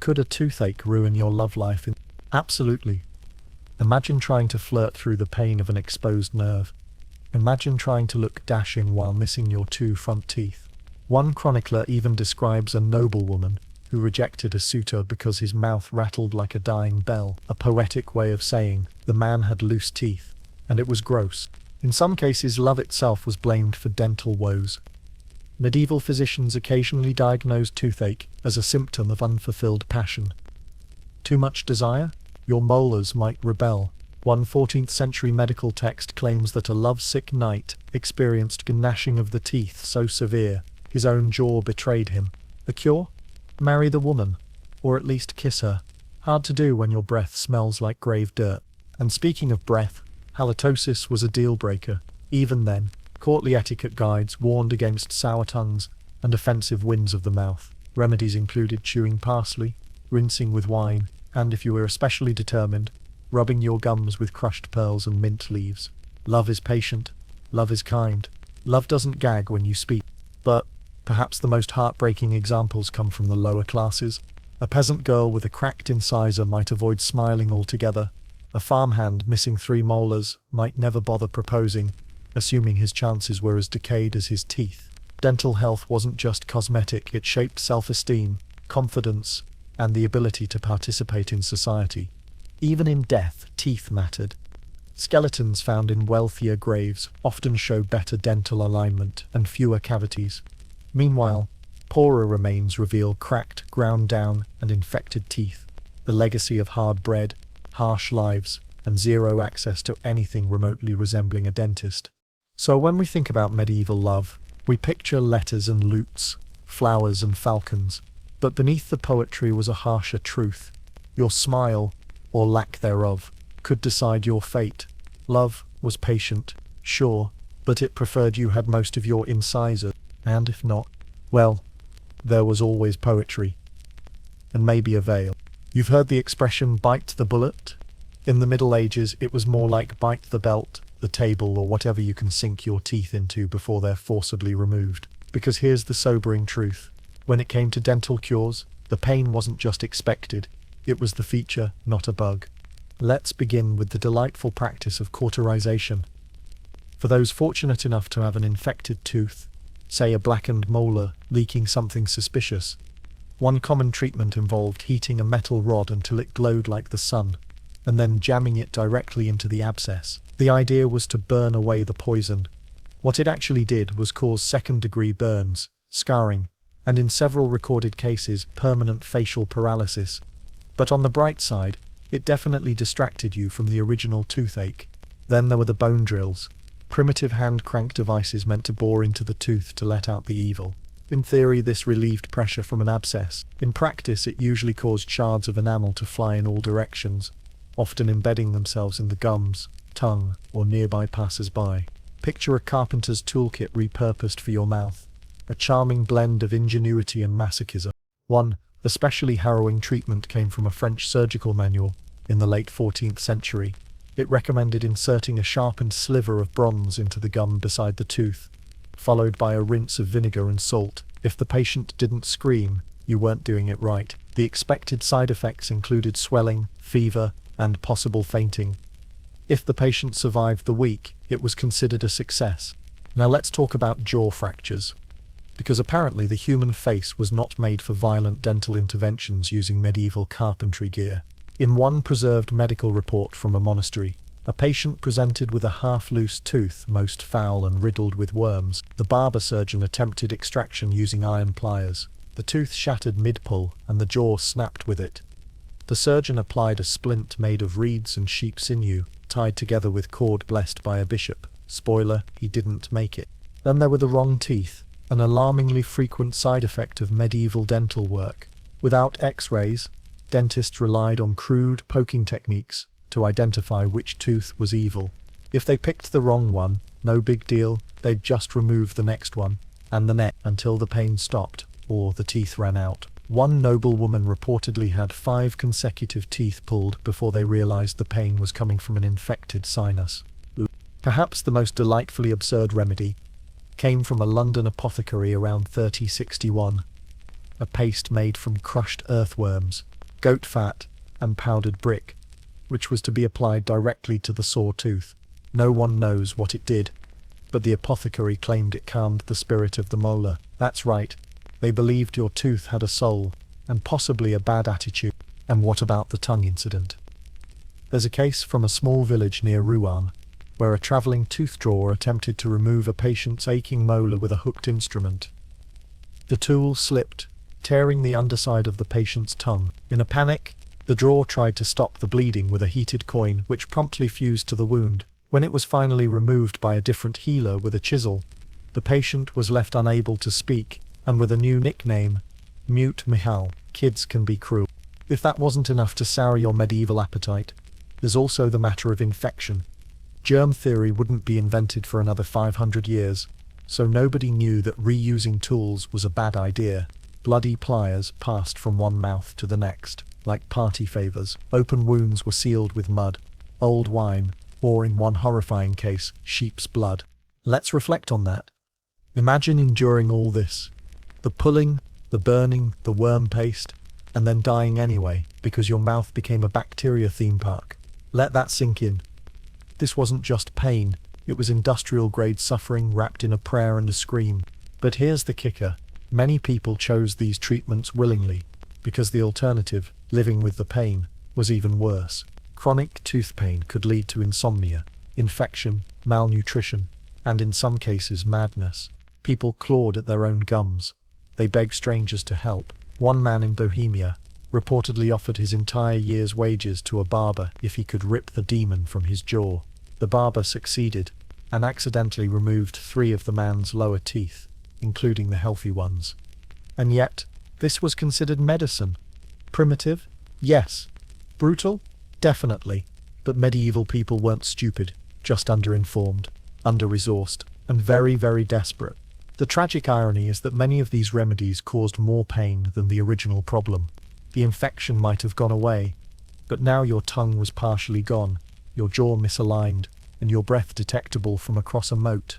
Could a toothache ruin your love life? Absolutely. Imagine trying to flirt through the pain of an exposed nerve. Imagine trying to look dashing while missing your 2 front teeth. One chronicler even describes a noblewoman who rejected a suitor because his mouth rattled like a dying bell, a poetic way of saying the man had loose teeth, and it was gross. In some cases, love itself was blamed for dental woes. Medieval physicians occasionally diagnosed toothache as a symptom of unfulfilled passion. Too much desire? Your molars might rebel. One 14th century medical text claims that a lovesick knight experienced gnashing of the teeth so severe his own jaw betrayed him. A cure? Marry the woman, or at least kiss her. Hard to do when your breath smells like grave dirt. And speaking of breath, halitosis was a deal-breaker. Even then, courtly etiquette guides warned against sour tongues and offensive winds of the mouth. Remedies included chewing parsley, rinsing with wine, and if you were especially determined, rubbing your gums with crushed pearls and mint leaves. Love is patient. Love is kind. Love doesn't gag when you speak. But perhaps the most heartbreaking examples come from the lower classes. A peasant girl with a cracked incisor might avoid smiling altogether. A farmhand missing 3 molars might never bother proposing, assuming his chances were as decayed as his teeth. Dental health wasn't just cosmetic, it shaped self-esteem, confidence, and the ability to participate in society. Even in death, teeth mattered. Skeletons found in wealthier graves often show better dental alignment and fewer cavities. Meanwhile, poorer remains reveal cracked, ground down, and infected teeth, the legacy of hard bread, harsh lives, and zero access to anything remotely resembling a dentist. So when we think about medieval love, we picture letters and lutes, flowers and falcons, but beneath the poetry was a harsher truth. Your smile, or lack thereof, could decide your fate. Love was patient, sure, but it preferred you had most of your incisor, and if not, well, there was always poetry. And maybe a veil. You've heard the expression bite the bullet? In the Middle Ages, it was more like bite the belt, the table, or whatever you can sink your teeth into before they're forcibly removed. Because here's the sobering truth. When it came to dental cures, the pain wasn't just expected, it was the feature, not a bug. Let's begin with the delightful practice of cauterization. For those fortunate enough to have an infected tooth, say a blackened molar leaking something suspicious, one common treatment involved heating a metal rod until it glowed like the sun, and then jamming it directly into the abscess. The idea was to burn away the poison. What it actually did was cause second-degree burns, scarring, and in several recorded cases, permanent facial paralysis. But on the bright side, it definitely distracted you from the original toothache. Then there were the bone drills, primitive hand-crank devices meant to bore into the tooth to let out the evil. In theory, this relieved pressure from an abscess. In practice, it usually caused shards of enamel to fly in all directions, often embedding themselves in the gums, tongue, or nearby passers-by. Picture a carpenter's toolkit repurposed for your mouth, a charming blend of ingenuity and masochism. One especially harrowing treatment came from a French surgical manual in the late 14th century. It recommended inserting a sharpened sliver of bronze into the gum beside the tooth, followed by a rinse of vinegar and salt. If the patient didn't scream, you weren't doing it right. The expected side effects included swelling, fever, and possible fainting. If the patient survived the week, it was considered a success. Now let's talk about jaw fractures. Because apparently the human face was not made for violent dental interventions using medieval carpentry gear. In one preserved medical report from a monastery, a patient presented with a half-loose tooth, most foul and riddled with worms. The barber surgeon attempted extraction using iron pliers. The tooth shattered mid-pull, and the jaw snapped with it. The surgeon applied a splint made of reeds and sheep sinew, tied together with cord blessed by a bishop. Spoiler, he didn't make it. Then there were the wrong teeth, an alarmingly frequent side effect of medieval dental work. Without x-rays, dentists relied on crude poking techniques to identify which tooth was evil. If they picked the wrong one, no big deal, they'd just remove the next one, and the next, until the pain stopped, or the teeth ran out. One noblewoman reportedly had 5 consecutive teeth pulled before they realized the pain was coming from an infected sinus. Perhaps the most delightfully absurd remedy came from a London apothecary around 3061. A paste made from crushed earthworms, goat fat, and powdered brick, which was to be applied directly to the sore tooth. No one knows what it did, but the apothecary claimed it calmed the spirit of the molar. That's right, they believed your tooth had a soul, and possibly a bad attitude. And what about the tongue incident? There's a case from a small village near Rouen, where a travelling tooth drawer attempted to remove a patient's aching molar with a hooked instrument. The tool slipped, tearing the underside of the patient's tongue. In a panic, the drawer tried to stop the bleeding with a heated coin, which promptly fused to the wound. When it was finally removed by a different healer with a chisel, the patient was left unable to speak, and with a new nickname, Mute Michal. Kids can be cruel. If that wasn't enough to sour your medieval appetite, there's also the matter of infection. Germ theory wouldn't be invented for another 500 years, so nobody knew that reusing tools was a bad idea. Bloody pliers passed from one mouth to the next, like party favors. Open wounds were sealed with mud, old wine, or in one horrifying case, sheep's blood. Let's reflect on that. Imagine enduring all this. The pulling, the burning, the worm paste, and then dying anyway, because your mouth became a bacteria theme park. Let that sink in. This wasn't just pain, it was industrial-grade suffering wrapped in a prayer and a scream. But here's the kicker. Many people chose these treatments willingly, because the alternative, living with the pain, was even worse. Chronic tooth pain could lead to insomnia, infection, malnutrition, and in some cases madness. People clawed at their own gums. They begged strangers to help. One man in Bohemia reportedly offered his entire year's wages to a barber if he could rip the demon from his jaw. The barber succeeded, and accidentally removed 3 of the man's lower teeth, including the healthy ones. And yet, this was considered medicine. Primitive? Yes. Brutal? Definitely. But medieval people weren't stupid, just underinformed, under-resourced, and very, very desperate. The tragic irony is that many of these remedies caused more pain than the original problem. The infection might have gone away, but now your tongue was partially gone, your jaw misaligned, and your breath detectable from across a moat.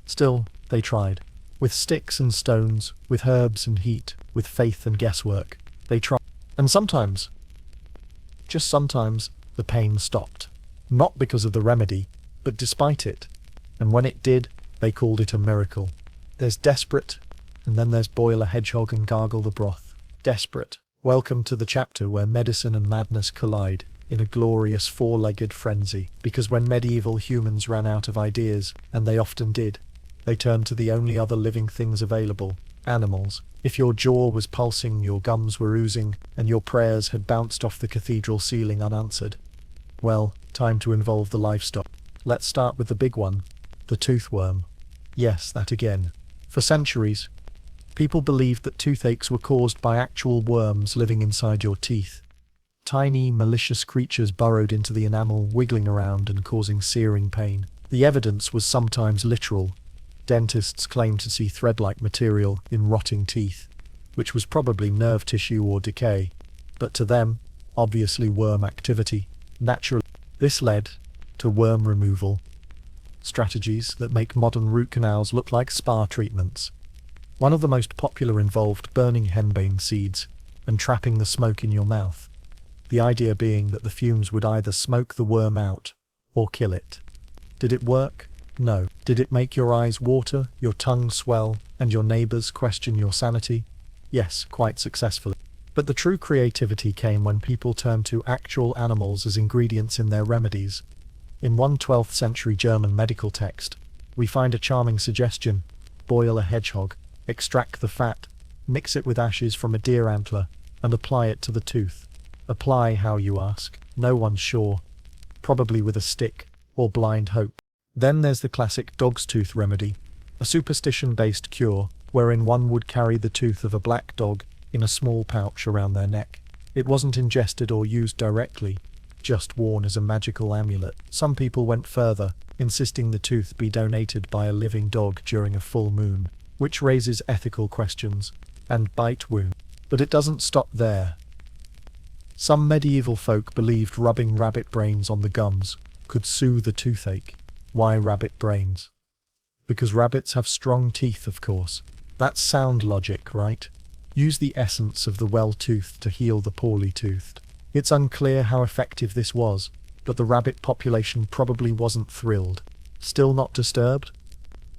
Still, they tried. With sticks and stones, with herbs and heat, with faith and guesswork, they tried. And sometimes, just sometimes, the pain stopped. Not because of the remedy, but despite it. And when it did, they called it a miracle. There's desperate, and then there's boil a hedgehog and gargle the broth. Desperate. Welcome to the chapter where medicine and madness collide, in a glorious 4-legged frenzy. Because when medieval humans ran out of ideas, and they often did, they turned to the only other living things available, animals. If your jaw was pulsing, your gums were oozing, and your prayers had bounced off the cathedral ceiling unanswered, well, time to involve the livestock. Let's start with the big one, the toothworm. Yes, that again. For centuries, people believed that toothaches were caused by actual worms living inside your teeth. Tiny, malicious creatures burrowed into the enamel, wiggling around and causing searing pain. The evidence was sometimes literal. Dentists claimed to see thread-like material in rotting teeth. which was probably nerve tissue or decay, but to them, obviously worm activity. Naturally, this led to worm removal strategies that make modern root canals look like spa treatments. One of the most popular involved burning henbane seeds and trapping the smoke in your mouth. The idea being that the fumes would either smoke the worm out or kill it. Did it work? No. Did it make your eyes water, your tongue swell, and your neighbors question your sanity? Yes, quite successfully. But the true creativity came when people turned to actual animals as ingredients in their remedies. In one 12th century German medical text, we find a charming suggestion: boil a hedgehog, extract the fat, mix it with ashes from a deer antler, and apply it to the tooth. Apply how, you ask? No one's sure. Probably with a stick, or blind hope. Then there's the classic dog's tooth remedy, a superstition-based cure, wherein one would carry the tooth of a black dog in a small pouch around their neck. It wasn't ingested or used directly, just worn as a magical amulet. Some people went further, insisting the tooth be donated by a living dog during a full moon, which raises ethical questions and bite wounds. But it doesn't stop there. Some medieval folk believed rubbing rabbit brains on the gums could soothe a toothache. Why rabbit brains? Because rabbits have strong teeth, of course. That's sound logic, right? Use the essence of the well-toothed to heal the poorly toothed. It's unclear how effective this was, but the rabbit population probably wasn't thrilled. Still not disturbed?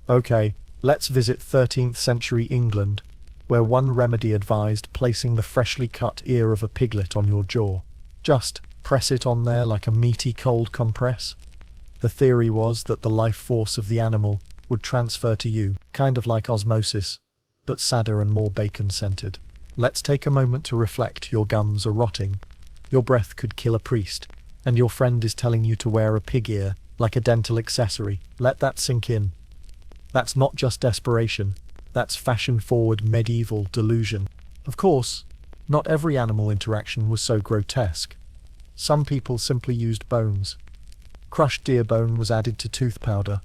Okay, let's visit 13th century England, where one remedy advised placing the freshly cut ear of a piglet on your jaw. Just press it on there like a meaty cold compress. The theory was that the life force of the animal would transfer to you, kind of like osmosis, but sadder and more bacon-scented. Let's take a moment to reflect. Your gums are rotting. Your breath could kill a priest, and your friend is telling you to wear a pig ear like a dental accessory. Let that sink in. That's not just desperation, that's fashion-forward medieval delusion. Of course, not every animal interaction was so grotesque. Some people simply used bones. Crushed deer bone was added to tooth powder.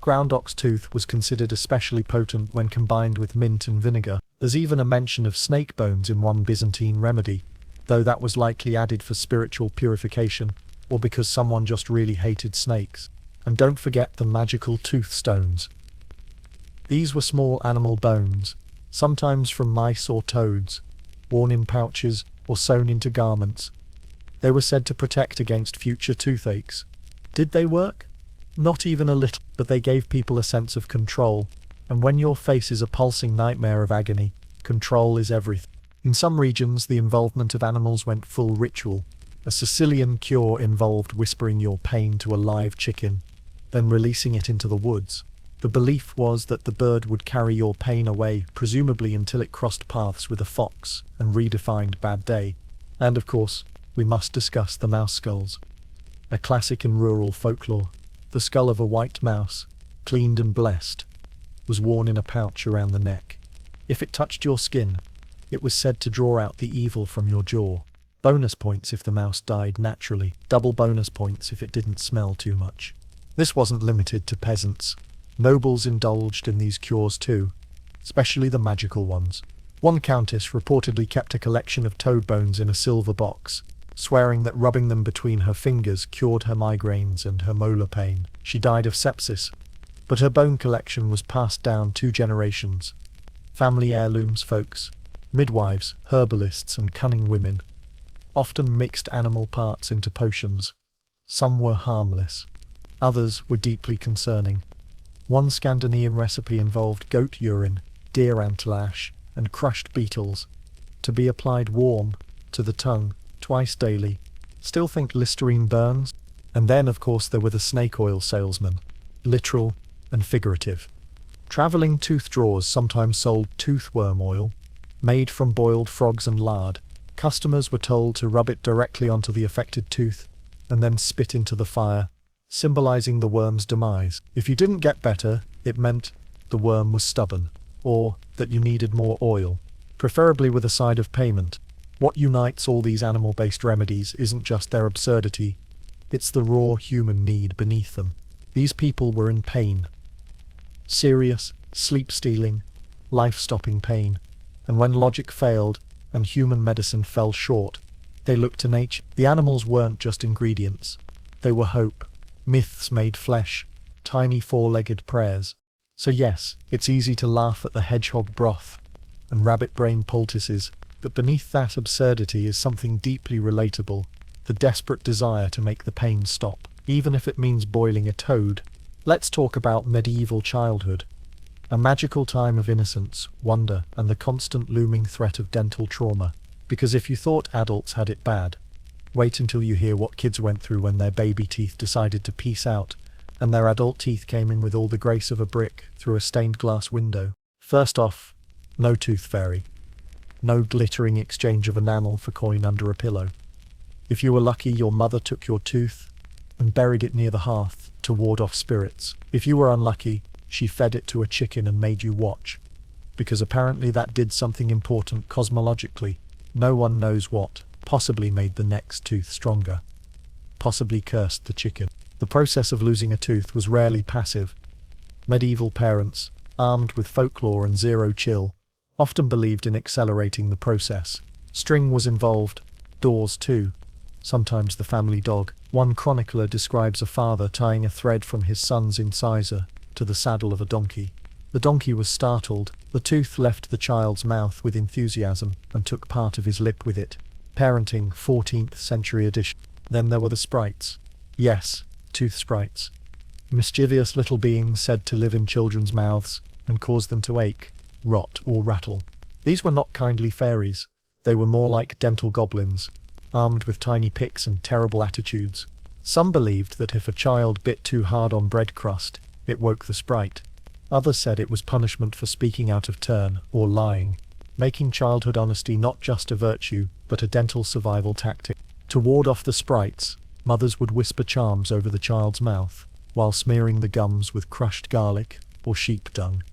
Ground ox tooth was considered especially potent when combined with mint and vinegar. There's even a mention of snake bones in one Byzantine remedy, though that was likely added for spiritual purification, or because someone just really hated snakes. And don't forget the magical tooth stones. These were small animal bones, sometimes from mice or toads, worn in pouches or sewn into garments. They were said to protect against future toothaches. Did they work? Not even a little, but they gave people a sense of control, and when your face is a pulsing nightmare of agony, control is everything. In some regions, the involvement of animals went full ritual. A Sicilian cure involved whispering your pain to a live chicken, then releasing it into the woods. The belief was that the bird would carry your pain away, presumably until it crossed paths with a fox and redefined bad day. And of course, we must discuss the mouse skulls. A classic in rural folklore. The skull of a white mouse, cleaned and blessed, was worn in a pouch around the neck. If it touched your skin, it was said to draw out the evil from your jaw. Bonus points if the mouse died naturally. Double bonus points if it didn't smell too much. This wasn't limited to peasants. Nobles indulged in these cures too, especially the magical ones. One countess reportedly kept a collection of toad bones in a silver box, swearing that rubbing them between her fingers cured her migraines and her molar pain. She died of sepsis, but her bone collection was passed down 2 generations. Family heirlooms, folks. Midwives, herbalists, and cunning women often mixed animal parts into potions. Some were harmless. Others were deeply concerning. One Scandinavian recipe involved goat urine, deer antler ash, and crushed beetles, to be applied warm to the tongue twice daily. Still think Listerine burns? And then, of course, there were the snake oil salesmen, literal and figurative. Traveling tooth drawers sometimes sold toothworm oil, made from boiled frogs and lard. Customers were told to rub it directly onto the affected tooth, and then spit into the fire, symbolizing the worm's demise. If you didn't get better, it meant the worm was stubborn, or that you needed more oil, preferably with a side of payment. What unites all these animal-based remedies isn't just their absurdity, it's the raw human need beneath them. These people were in pain. Serious, sleep-stealing, life-stopping pain. And when logic failed, and human medicine fell short, they looked to nature. The animals weren't just ingredients. They were hope, myths made flesh, tiny four-legged prayers. So yes, it's easy to laugh at the hedgehog broth and rabbit brain poultices, but beneath that absurdity is something deeply relatable, the desperate desire to make the pain stop, even if it means boiling a toad. Let's talk about medieval childhood. A magical time of innocence, wonder, and the constant looming threat of dental trauma. Because if you thought adults had it bad, wait until you hear what kids went through when their baby teeth decided to peace out, and their adult teeth came in with all the grace of a brick through a stained glass window. First off, no tooth fairy. No glittering exchange of enamel for coin under a pillow. If you were lucky, your mother took your tooth and buried it near the hearth to ward off spirits. If you were unlucky, she fed it to a chicken and made you watch. Because apparently that did something important cosmologically. No one knows what. Possibly made the next tooth stronger. Possibly cursed the chicken. The process of losing a tooth was rarely passive. Medieval parents, armed with folklore and zero chill, often believed in accelerating the process. String was involved, doors too, sometimes the family dog. One chronicler describes a father tying a thread from his son's incisor to the saddle of a donkey. The donkey was startled. The tooth left the child's mouth with enthusiasm and took part of his lip with it. Parenting, 14th century edition. Then there were the sprites. Yes, tooth sprites. Mischievous little beings said to live in children's mouths and cause them to ache, rot, or rattle. These were not kindly fairies. They were more like dental goblins, armed with tiny picks and terrible attitudes. Some believed that if a child bit too hard on bread crust, it woke the sprite. Others said it was punishment for speaking out of turn or lying, making childhood honesty not just a virtue, but a dental survival tactic. To ward off the sprites, mothers would whisper charms over the child's mouth, while smearing the gums with crushed garlic or sheep dung.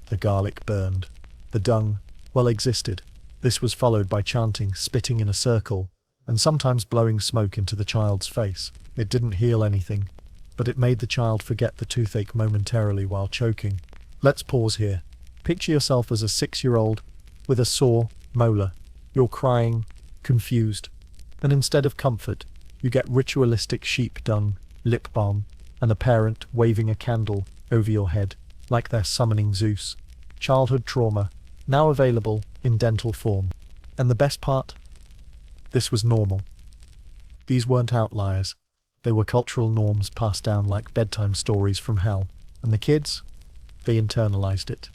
The garlic burned. The dung, well, existed. This was followed by chanting, spitting in a circle, and sometimes blowing smoke into the child's face. It didn't heal anything, but it made the child forget the toothache momentarily while choking. Let's pause here. Picture yourself as a 6-year-old with a sore molar. You're crying, confused, and instead of comfort, you get ritualistic sheep dung, lip balm, and a parent waving a candle over your head, like they're summoning Zeus. Childhood trauma, now available in dental form. And the best part? This was normal. These weren't outliers. They were cultural norms passed down like bedtime stories from hell. And the kids? They internalized it.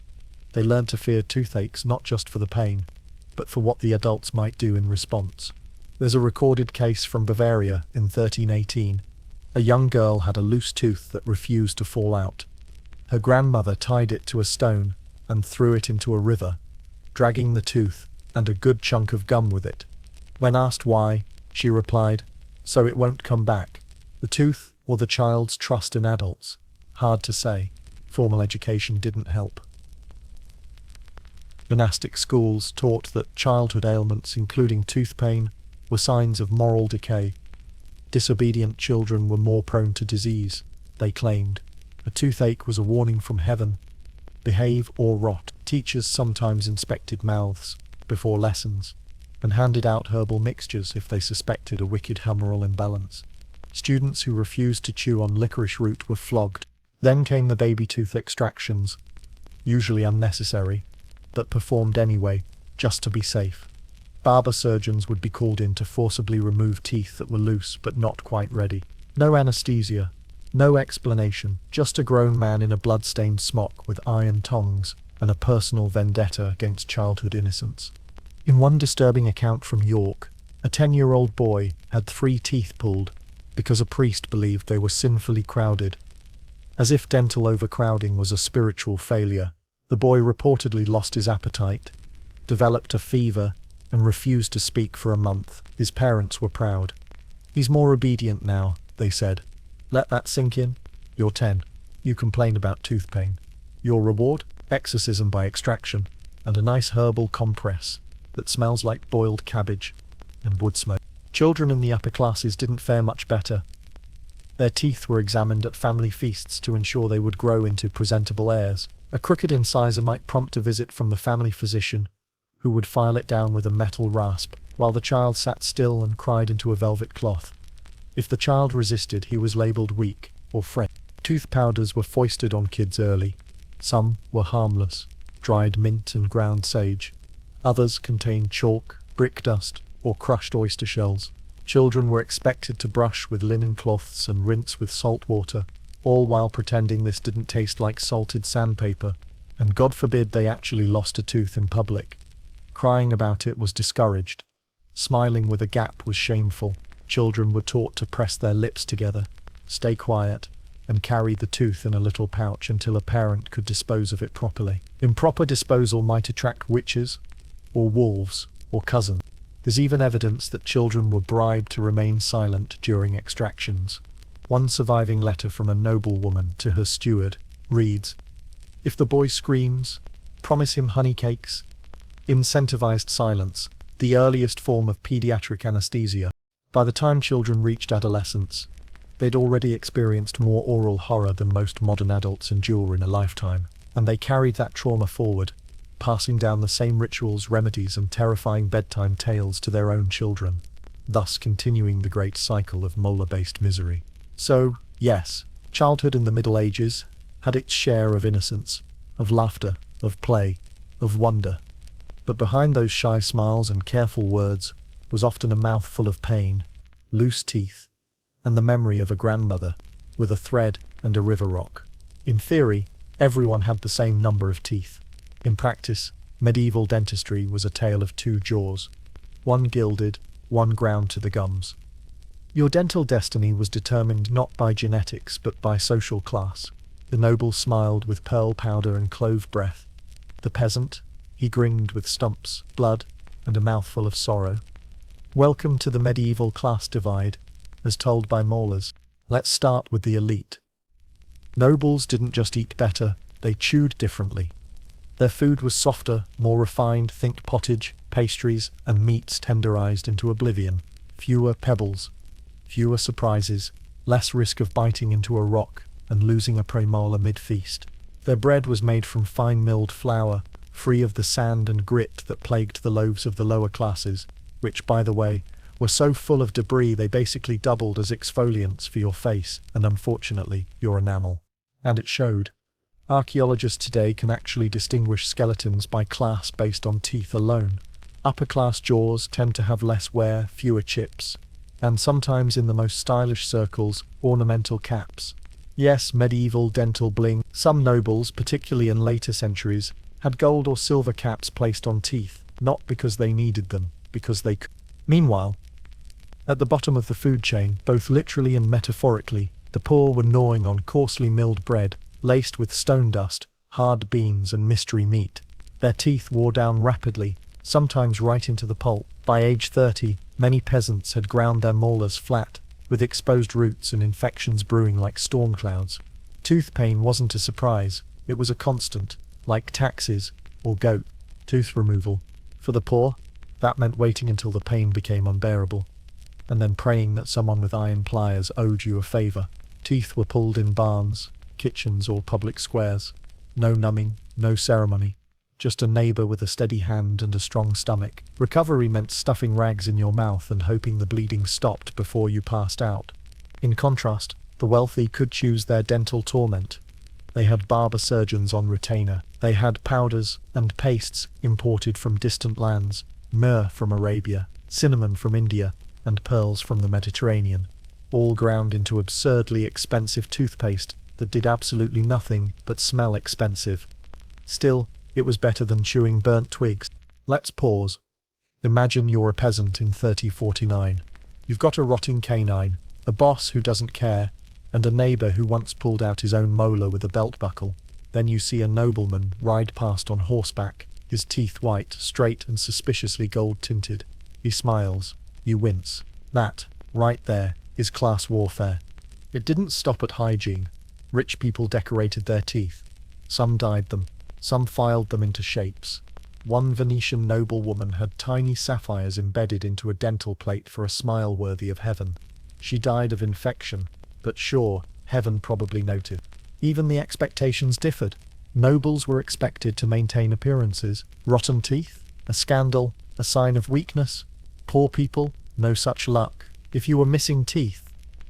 They learned to fear toothaches not just for the pain, but for what the adults might do in response. There's a recorded case from Bavaria in 1318. A young girl had a loose tooth that refused to fall out. Her grandmother tied it to a stone and threw it into a river, dragging the tooth and a good chunk of gum with it. When asked why, she replied, "So it won't come back." The tooth or the child's trust in adults? Hard to say. Formal education didn't help. Monastic schools taught that childhood ailments, including tooth pain, were signs of moral decay. Disobedient children were more prone to disease, they claimed. A toothache was a warning from heaven. Behave or rot. Teachers sometimes inspected mouths before lessons and handed out herbal mixtures if they suspected a wicked humoral imbalance. Students who refused to chew on licorice root were flogged. Then came the baby tooth extractions, usually unnecessary, but performed anyway, just to be safe. Barber surgeons would be called in to forcibly remove teeth that were loose but not quite ready. No anesthesia, no explanation, just a grown man in a blood-stained smock with iron tongs and a personal vendetta against childhood innocence. In one disturbing account from York, a 10-year-old boy had 3 teeth pulled because a priest believed they were sinfully crowded. As if dental overcrowding was a spiritual failure, the boy reportedly lost his appetite, developed a fever, and refused to speak for a month. His parents were proud. "He's more obedient now," they said. "Let that sink in. You're 10. You complain about tooth pain. Your reward? Exorcism by extraction, and a nice herbal compress that smells like boiled cabbage and wood smoke." Children in the upper classes didn't fare much better. Their teeth were examined at family feasts to ensure they would grow into presentable heirs. A crooked incisor might prompt a visit from the family physician, who would file it down with a metal rasp, while the child sat still and cried into a velvet cloth. If the child resisted, he was labelled weak or frail. Tooth powders were foisted on kids early. Some were harmless, dried mint and ground sage. Others contained chalk, brick dust, or crushed oyster shells. Children were expected to brush with linen cloths and rinse with salt water, all while pretending this didn't taste like salted sandpaper, and God forbid they actually lost a tooth in public. Crying about it was discouraged. Smiling with a gap was shameful. Children were taught to press their lips together, stay quiet, and carry the tooth in a little pouch until a parent could dispose of it properly. Improper disposal might attract witches, or wolves, or cousins. There's even evidence that children were bribed to remain silent during extractions. One surviving letter from a noblewoman to her steward reads, "If the boy screams, promise him honey cakes." Incentivized silence, the earliest form of pediatric anesthesia. By the time children reached adolescence, they'd already experienced more oral horror than most modern adults endure in a lifetime, and they carried that trauma forward, passing down the same rituals, remedies, and terrifying bedtime tales to their own children, thus continuing the great cycle of molar-based misery. So, yes, childhood in the Middle Ages had its share of innocence, of laughter, of play, of wonder. But behind those shy smiles and careful words was often a mouthful of pain, loose teeth, and the memory of a grandmother with a thread and a river rock. In theory, everyone had the same number of teeth. In practice, medieval dentistry was a tale of two jaws, one gilded, one ground to the gums. Your dental destiny was determined not by genetics but by social class. The noble smiled with pearl powder and clove breath. The peasant, he grinned with stumps, blood, and a mouthful of sorrow. Welcome to the medieval class divide, as told by molars. Let's start with the elite. Nobles didn't just eat better, they chewed differently. Their food was softer, more refined, think pottage, pastries, and meats tenderized into oblivion. Fewer pebbles, fewer surprises, less risk of biting into a rock and losing a premolar mid-feast. Their bread was made from fine milled flour, free of the sand and grit that plagued the loaves of the lower classes, which, by the way, were so full of debris they basically doubled as exfoliants for your face and, unfortunately, your enamel. And it showed. Archaeologists today can actually distinguish skeletons by class based on teeth alone. Upper-class jaws tend to have less wear, fewer chips, and sometimes in the most stylish circles, ornamental caps. Yes, medieval dental bling. Some nobles, particularly in later centuries, had gold or silver caps placed on teeth, not because they needed them, because they could. Meanwhile, at the bottom of the food chain, both literally and metaphorically, the poor were gnawing on coarsely milled bread, laced with stone dust, hard beans, and mystery meat. Their teeth wore down rapidly, sometimes right into the pulp. By age 30, many peasants had ground their molars flat, with exposed roots and infections brewing like storm clouds. Tooth pain wasn't a surprise, it was a constant, like taxes or goat tooth removal. For the poor, that meant waiting until the pain became unbearable, and then praying that someone with iron pliers owed you a favor. Teeth were pulled in barns, kitchens, or public squares. No numbing, no ceremony. Just a neighbor with a steady hand and a strong stomach. Recovery meant stuffing rags in your mouth and hoping the bleeding stopped before you passed out. In contrast, the wealthy could choose their dental torment. They had barber surgeons on retainer. They had powders and pastes imported from distant lands, myrrh from Arabia, cinnamon from India, and pearls from the Mediterranean, all ground into absurdly expensive toothpaste that did absolutely nothing but smell expensive. Still, it was better than chewing burnt twigs. Let's pause. Imagine you're a peasant in 3049. You've got a rotting canine, a boss who doesn't care, and a neighbor who once pulled out his own molar with a belt buckle. Then you see a nobleman ride past on horseback, his teeth white, straight, and suspiciously gold-tinted. He smiles. You wince. That, right there, is class warfare. It didn't stop at hygiene. Rich people decorated their teeth. Some dyed them. Some filed them into shapes. One Venetian noblewoman had tiny sapphires embedded into a dental plate for a smile worthy of heaven. She died of infection, but sure, heaven probably noted. Even the expectations differed. Nobles were expected to maintain appearances. Rotten teeth? A scandal, a sign of weakness? Poor people, no such luck. If you were missing teeth,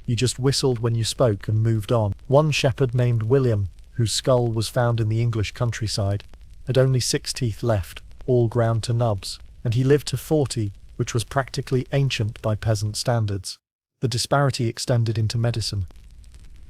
you just whistled when you spoke and moved on. One shepherd named William, whose skull was found in the English countryside, had only 6 teeth left, all ground to nubs, and he lived to 40, which was practically ancient by peasant standards. The disparity extended into medicine.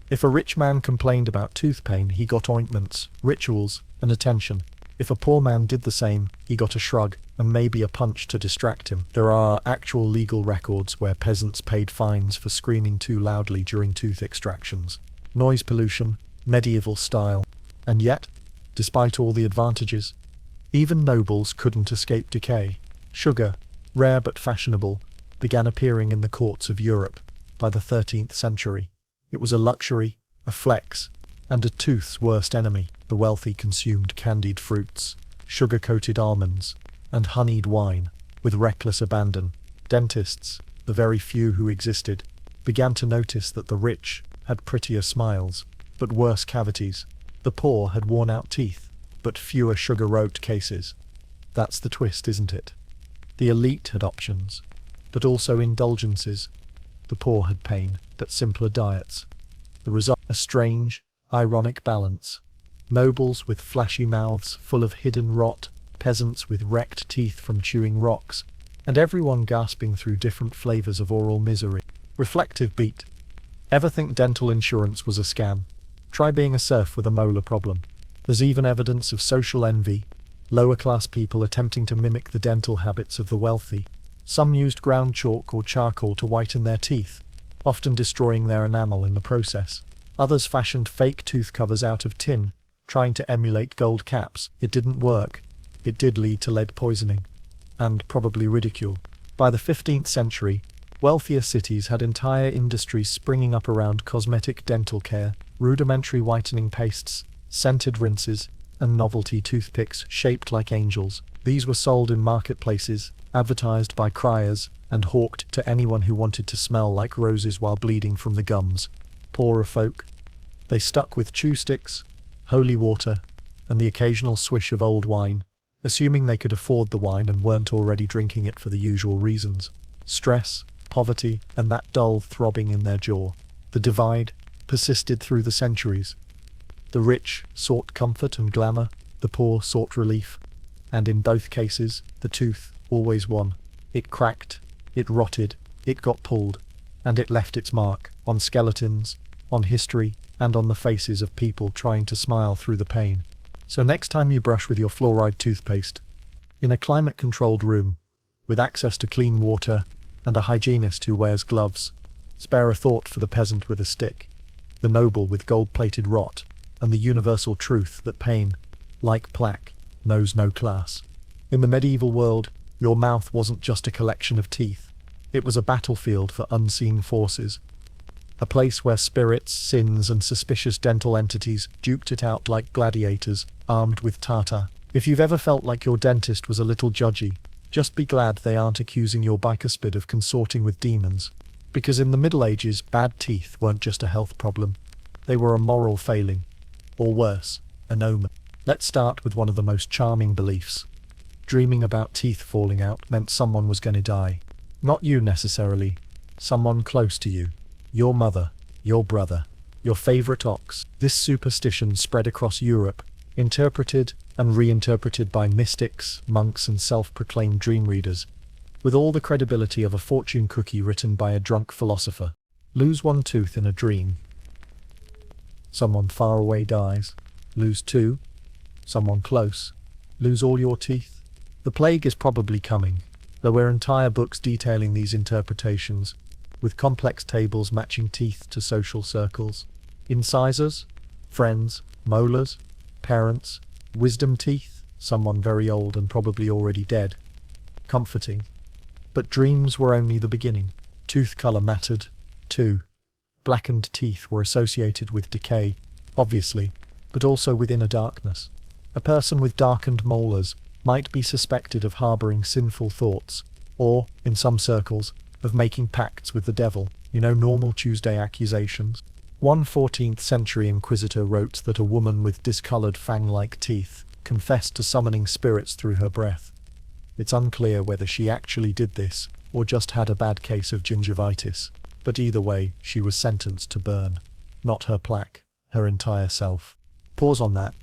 If a rich man complained about tooth pain, he got ointments, rituals, and attention. If a poor man did the same, he got a shrug, and maybe a punch to distract him. There are actual legal records where peasants paid fines for screaming too loudly during tooth extractions. Noise pollution, medieval style. And yet, despite all the advantages, even nobles couldn't escape decay. Sugar, rare but fashionable, began appearing in the courts of Europe by the 13th century. It was a luxury, a flex, and a tooth's worst enemy. The wealthy consumed candied fruits, sugar-coated almonds, and honeyed wine with reckless abandon. Dentists, the very few who existed, began to notice that the rich had prettier smiles, but worse cavities. The poor had worn-out teeth, but fewer sugar-roped cases. That's the twist, isn't it? The elite had options, but also indulgences. The poor had pain, but simpler diets. The result, a strange, ironic balance. Nobles with flashy mouths full of hidden rot, peasants with wrecked teeth from chewing rocks, and everyone gasping through different flavors of oral misery. Reflective beat. Ever think dental insurance was a scam? Try being a serf with a molar problem. There's even evidence of social envy, lower-class people attempting to mimic the dental habits of the wealthy. Some used ground chalk or charcoal to whiten their teeth, often destroying their enamel in the process. Others fashioned fake tooth covers out of tin, trying to emulate gold caps. It didn't work. It did lead to lead poisoning, and probably ridicule. By the 15th century, wealthier cities had entire industries springing up around cosmetic dental care, rudimentary whitening pastes, scented rinses, and novelty toothpicks shaped like angels. These were sold in marketplaces, advertised by criers, and hawked to anyone who wanted to smell like roses while bleeding from the gums. Poorer folk, they stuck with chew sticks, holy water, and the occasional swish of old wine, assuming they could afford the wine and weren't already drinking it for the usual reasons. Stress, poverty, and that dull throbbing in their jaw. The divide persisted through the centuries. The rich sought comfort and glamour, the poor sought relief, and in both cases, the tooth always won. It cracked, it rotted, it got pulled, and it left its mark on skeletons, on history, and on the faces of people trying to smile through the pain. So next time you brush with your fluoride toothpaste, in a climate-controlled room, with access to clean water, and a hygienist who wears gloves, spare a thought for the peasant with a stick, the noble with gold-plated rot, and the universal truth that pain, like plaque, knows no class. In the medieval world, your mouth wasn't just a collection of teeth. It was a battlefield for unseen forces. A place where spirits, sins, and suspicious dental entities duked it out like gladiators, armed with tartar. If you've ever felt like your dentist was a little judgy, just be glad they aren't accusing your bicuspid of consorting with demons. Because in the Middle Ages, bad teeth weren't just a health problem. They were a moral failing. Or worse, an omen. Let's start with one of the most charming beliefs. Dreaming about teeth falling out meant someone was going to die. Not you necessarily. Someone close to you. Your mother, your brother, your favorite ox. This superstition spread across Europe, interpreted and reinterpreted by mystics, monks, and self-proclaimed dream readers, with all the credibility of a fortune cookie written by a drunk philosopher. Lose one tooth in a dream. Someone far away dies. Lose two. Someone close. Lose all your teeth. The plague is probably coming. There were entire books detailing these interpretations, with complex tables matching teeth to social circles. Incisors, friends, molars, parents, wisdom teeth, someone very old and probably already dead. Comforting. But dreams were only the beginning. Tooth color mattered, too. Blackened teeth were associated with decay, obviously, but also with inner darkness. A person with darkened molars might be suspected of harboring sinful thoughts, or, in some circles, of making pacts with the devil. Normal Tuesday accusations. One 14th century inquisitor wrote that a woman with discolored fang-like teeth confessed to summoning spirits through her breath. It's unclear whether she actually did this, or just had a bad case of gingivitis. But either way, she was sentenced to burn. Not her plaque, her entire self. Pause on that.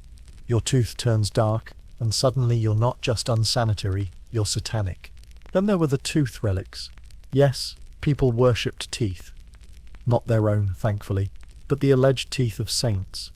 Your tooth turns dark, and suddenly you're not just unsanitary, you're satanic. Then there were the tooth relics. Yes, people worshipped teeth. Not their own, thankfully, but the alleged teeth of saints.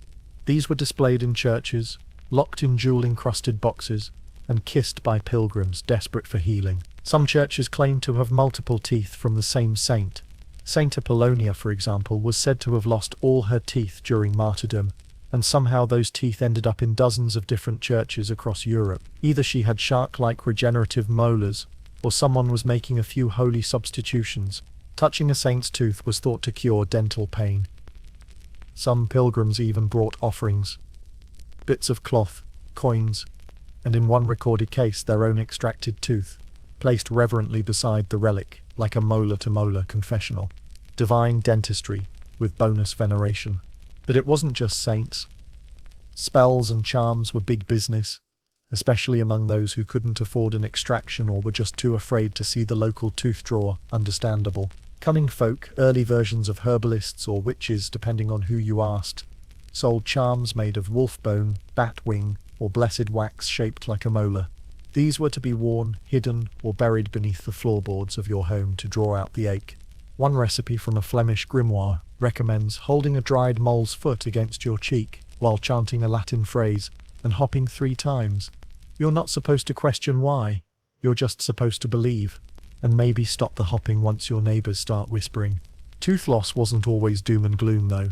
These were displayed in churches, locked in jewel-encrusted boxes, and kissed by pilgrims desperate for healing. Some churches claim to have multiple teeth from the same saint. Saint Apollonia, for example, was said to have lost all her teeth during martyrdom, and somehow those teeth ended up in dozens of different churches across Europe. Either she had shark-like regenerative molars, or someone was making a few holy substitutions. Touching a saint's tooth was thought to cure dental pain. Some pilgrims even brought offerings. Bits of cloth, coins, and in one recorded case their own extracted tooth, placed reverently beside the relic, like a molar-to-molar confessional. Divine dentistry, with bonus veneration. But it wasn't just saints. Spells and charms were big business, especially among those who couldn't afford an extraction or were just too afraid to see the local tooth drawer. Understandable. Cunning folk, early versions of herbalists or witches depending on who you asked, sold charms made of wolf bone, bat wing, or blessed wax shaped like a molar. These were to be worn, hidden, or buried beneath the floorboards of your home to draw out the ache. One recipe from a Flemish grimoire recommends holding a dried mole's foot against your cheek while chanting a Latin phrase and hopping 3 times. You're not supposed to question why, you're just supposed to believe, and maybe stop the hopping once your neighbors start whispering. Tooth loss wasn't always doom and gloom though.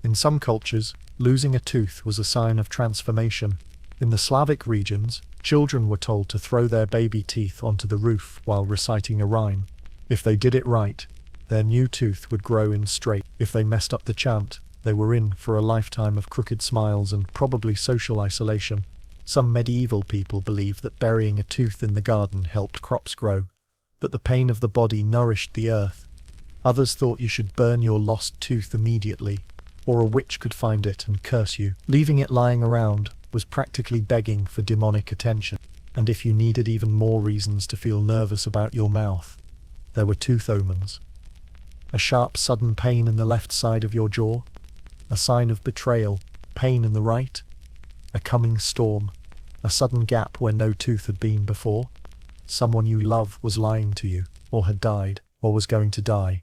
In some cultures, losing a tooth was a sign of transformation. In the Slavic regions, children were told to throw their baby teeth onto the roof while reciting a rhyme. If they did it right, their new tooth would grow in straight. If they messed up the chant, they were in for a lifetime of crooked smiles and probably social isolation. Some medieval people believed that burying a tooth in the garden helped crops grow, but the pain of the body nourished the earth. Others thought you should burn your lost tooth immediately, or a witch could find it and curse you. Leaving it lying around was practically begging for demonic attention. And if you needed even more reasons to feel nervous about your mouth, there were tooth omens. A sharp sudden pain in the left side of your jaw, a sign of betrayal, pain in the right, a coming storm, a sudden gap where no tooth had been before. Someone you love was lying to you, or had died, or was going to die.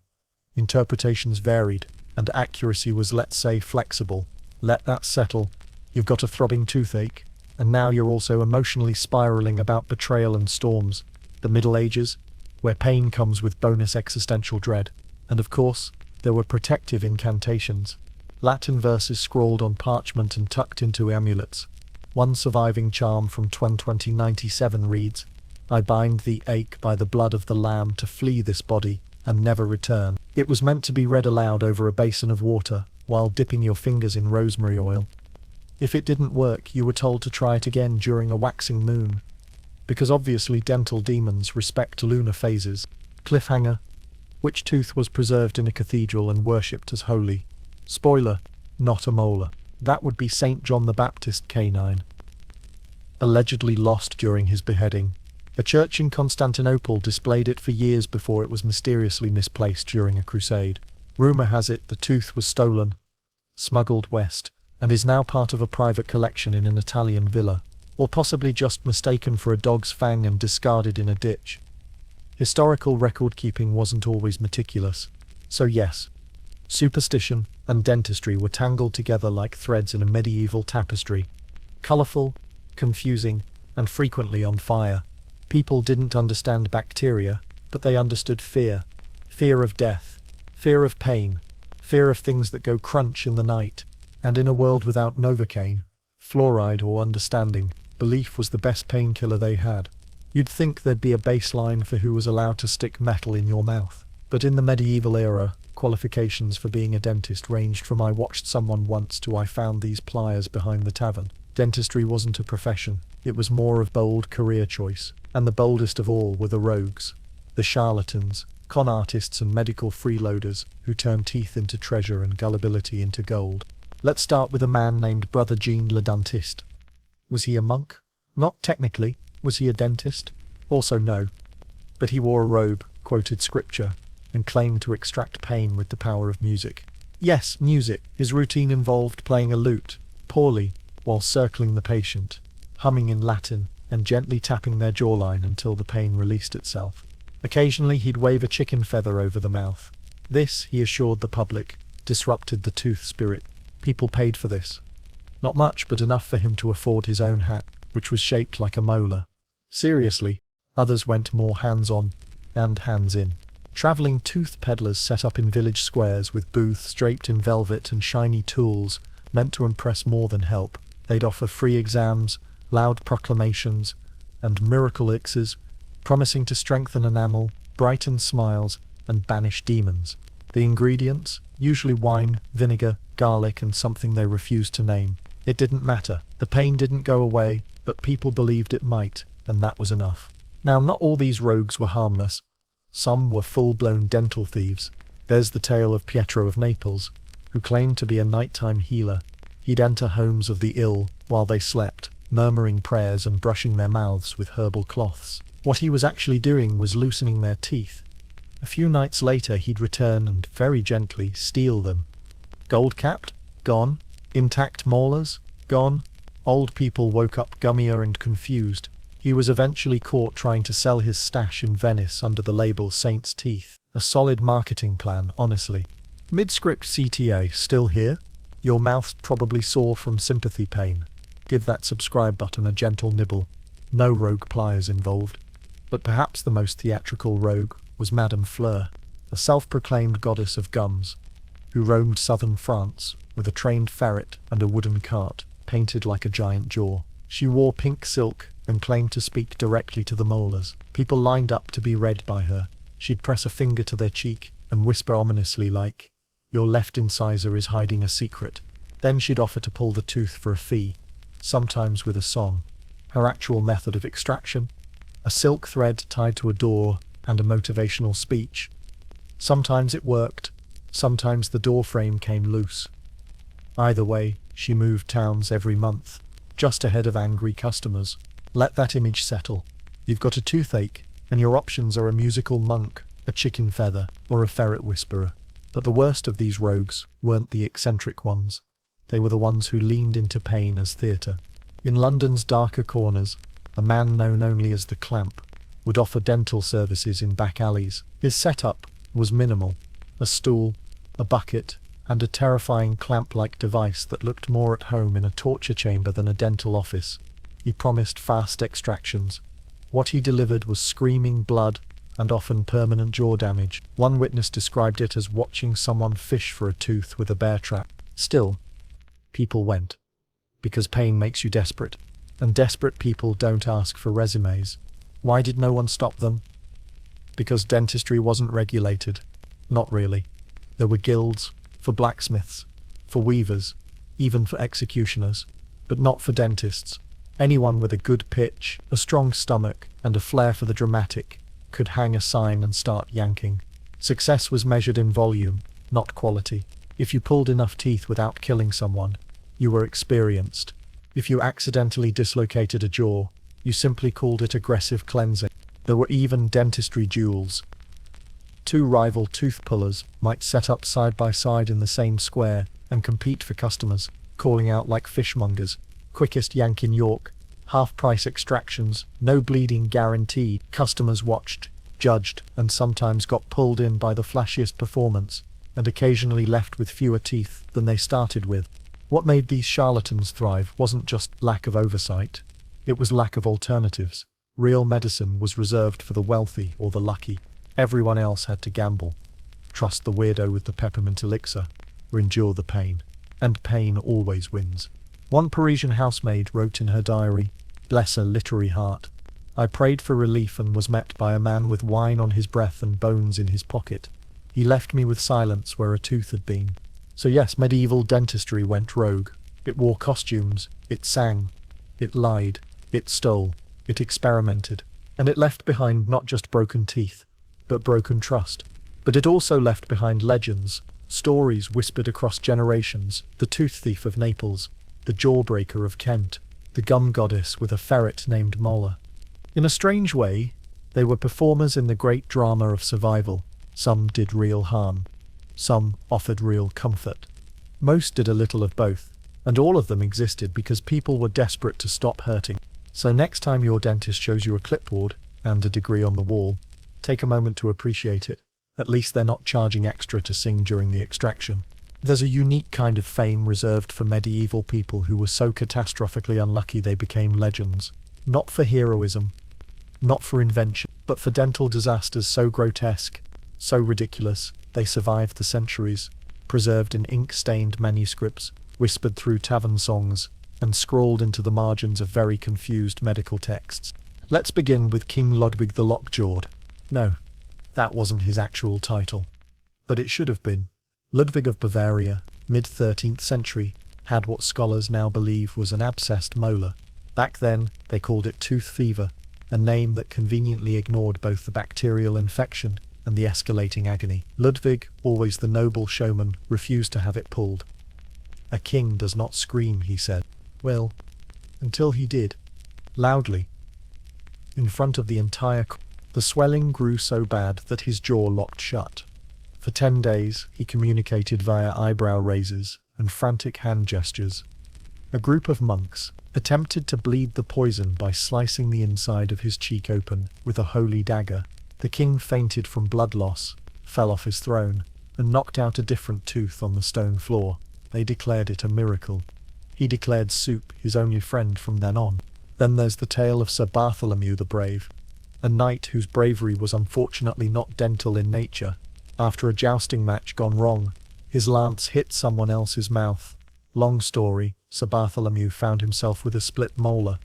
Interpretations varied, and accuracy was, let's say, flexible. Let that settle. You've got a throbbing toothache, and now you're also emotionally spiraling about betrayal and storms. The Middle Ages, where pain comes with bonus existential dread. And of course, there were protective incantations. Latin verses scrawled on parchment and tucked into amulets. One surviving charm from 2097 reads, "I bind thee ache by the blood of the Lamb to flee this body, and never return." It was meant to be read aloud over a basin of water, while dipping your fingers in rosemary oil. If it didn't work, you were told to try it again during a waxing moon. Because obviously dental demons respect lunar phases. Cliffhanger. Which tooth was preserved in a cathedral and worshipped as holy? Spoiler, not a molar. That would be Saint John the Baptist canine. Allegedly lost during his beheading. A church in Constantinople displayed it for years before it was mysteriously misplaced during a crusade. Rumor has it the tooth was stolen, smuggled west, and is now part of a private collection in an Italian villa, or possibly just mistaken for a dog's fang and discarded in a ditch. Historical record-keeping wasn't always meticulous. So yes, superstition and dentistry were tangled together like threads in a medieval tapestry. Colourful, confusing, and frequently on fire. People didn't understand bacteria, but they understood fear. Fear of death, fear of pain, fear of things that go crunch in the night. And in a world without Novocaine, fluoride, or understanding, belief was the best painkiller they had. You'd think there'd be a baseline for who was allowed to stick metal in your mouth. But in the medieval era, qualifications for being a dentist ranged from "I watched someone once" to "I found these pliers behind the tavern." Dentistry wasn't a profession, it was more of bold career choice. And the boldest of all were the rogues, the charlatans, con artists and medical freeloaders who turned teeth into treasure and gullibility into gold. Let's start with a man named Brother Jean le Dentiste. Was he a monk? Not technically. Was he a dentist? Also no. But he wore a robe, quoted scripture, and claimed to extract pain with the power of music. Yes, music. His routine involved playing a lute, poorly, while circling the patient, humming in Latin, and gently tapping their jawline until the pain released itself. Occasionally he'd wave a chicken feather over the mouth. This, he assured the public, disrupted the tooth spirit. People paid for this. Not much, but enough for him to afford his own hat, which was shaped like a molar. Seriously, others went more hands-on and hands-in. Travelling tooth peddlers set up in village squares with booths draped in velvet and shiny tools, meant to impress more than help. They'd offer free exams, loud proclamations, and miracle elixirs, promising to strengthen enamel, brighten smiles, and banish demons. The ingredients? Usually wine, vinegar, garlic, and something they refused to name. It didn't matter. The pain didn't go away, but people believed it might, and that was enough. Now, not all these rogues were harmless. Some were full-blown dental thieves. There's the tale of Pietro of Naples, who claimed to be a nighttime healer. He'd enter homes of the ill while they slept, murmuring prayers and brushing their mouths with herbal cloths. What he was actually doing was loosening their teeth. A few nights later he'd return and very gently steal them. Gold-capped? Gone. Intact molars? Gone. Old people woke up gummier and confused. He was eventually caught trying to sell his stash in Venice under the label Saint's Teeth. A solid marketing plan, honestly. Mid-script CTA, still here? Your mouth's probably sore from sympathy pain. Give that subscribe button a gentle nibble. No rogue pliers involved. But perhaps the most theatrical rogue was Madame Fleur, a self-proclaimed goddess of gums, who roamed southern France with a trained ferret and a wooden cart, painted like a giant jaw. She wore pink silk and claimed to speak directly to the molars. People lined up to be read by her. She'd press a finger to their cheek and whisper ominously like, "Your left incisor is hiding a secret." Then she'd offer to pull the tooth for a fee, sometimes with a song. Her actual method of extraction? A silk thread tied to a door and a motivational speech. Sometimes it worked, sometimes the door frame came loose. Either way, she moved towns every month, just ahead of angry customers. Let that image settle. You've got a toothache, and your options are a musical monk, a chicken feather, or a ferret whisperer. But the worst of these rogues weren't the eccentric ones. They were the ones who leaned into pain as theatre. In London's darker corners, a man known only as the Clamp would offer dental services in back alleys. His setup was minimal. A stool, a bucket, and a terrifying clamp-like device that looked more at home in a torture chamber than a dental office. He promised fast extractions. What he delivered was screaming blood and often permanent jaw damage. One witness described it as watching someone fish for a tooth with a bear trap. Still, people went. Because pain makes you desperate. And desperate people don't ask for resumes. Why did no one stop them? Because dentistry wasn't regulated. Not really. There were guilds, for blacksmiths, for weavers, even for executioners, but not for dentists. Anyone with a good pitch, a strong stomach, and a flair for the dramatic could hang a sign and start yanking. Success was measured in volume, not quality. If you pulled enough teeth without killing someone, you were experienced. If you accidentally dislocated a jaw, you simply called it aggressive cleansing. There were even dentistry duels. Two rival tooth pullers might set up side by side in the same square and compete for customers, calling out like fishmongers. Quickest yank in York, half-price extractions, no bleeding guaranteed. Customers watched, judged, and sometimes got pulled in by the flashiest performance, and occasionally left with fewer teeth than they started with. What made these charlatans thrive wasn't just lack of oversight, it was lack of alternatives. Real medicine was reserved for the wealthy or the lucky. Everyone else had to gamble. Trust the weirdo with the peppermint elixir, or endure the pain. And pain always wins. One Parisian housemaid wrote in her diary, "Bless her literary heart. I prayed for relief and was met by a man with wine on his breath and bones in his pocket. He left me with silence where a tooth had been." So yes, medieval dentistry went rogue. It wore costumes, it sang, it lied, it stole, it experimented, and it left behind not just broken teeth, but broken trust. But it also left behind legends, stories whispered across generations, the tooth thief of Naples, the jawbreaker of Kent, the gum goddess with a ferret named Mola. In a strange way, They were performers in the great drama of survival. Some did real harm. Some offered real comfort. Most did a little of both, and all of them existed because people were desperate to stop hurting. So next time your dentist shows you a clipboard and a degree on the wall, take a moment to appreciate it. At least they're not charging extra to sing during the extraction. There's a unique kind of fame reserved for medieval people who were so catastrophically unlucky they became legends. Not for heroism, not for invention, but for dental disasters so grotesque, so ridiculous, they survived the centuries, preserved in ink-stained manuscripts, whispered through tavern songs, and scrawled into the margins of very confused medical texts. Let's begin with King Ludwig the Lockjawed. No, that wasn't his actual title. But it should have been. Ludwig of Bavaria, mid-13th century, had what scholars now believe was an abscessed molar. Back then, they called it tooth fever, a name that conveniently ignored both the bacterial infection and the escalating agony. Ludwig, always the noble showman, refused to have it pulled. A king does not scream, he said. Well, until he did. Loudly. In front of the entire court. The swelling grew so bad that his jaw locked shut. For 10 days, he communicated via eyebrow raises and frantic hand gestures. A group of monks attempted to bleed the poison by slicing the inside of his cheek open with a holy dagger. The king fainted from blood loss, fell off his throne, and knocked out a different tooth on the stone floor. They declared it a miracle. He declared soup his only friend from then on. Then there's the tale of Sir Bartholomew the Brave, a knight whose bravery was unfortunately not dental in nature. After a jousting match gone wrong, his lance hit someone else's mouth. Long story, Sir Bartholomew found himself with a split molar.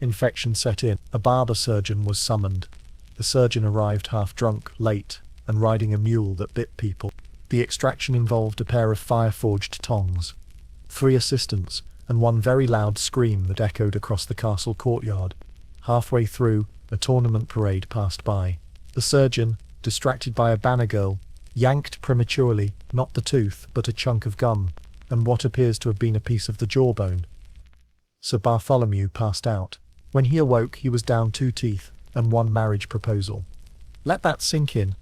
Infection set in. A barber surgeon was summoned. The surgeon arrived half drunk, late, and riding a mule that bit people. The extraction involved a pair of fire-forged tongs, 3 assistants, and one very loud scream that echoed across the castle courtyard. Halfway through, a tournament parade passed by. The surgeon, distracted by a banner girl, yanked prematurely, not the tooth, but a chunk of gum, and what appears to have been a piece of the jawbone. Sir Bartholomew passed out. When he awoke, he was down 2 teeth, and 1 marriage proposal. Let that sink in.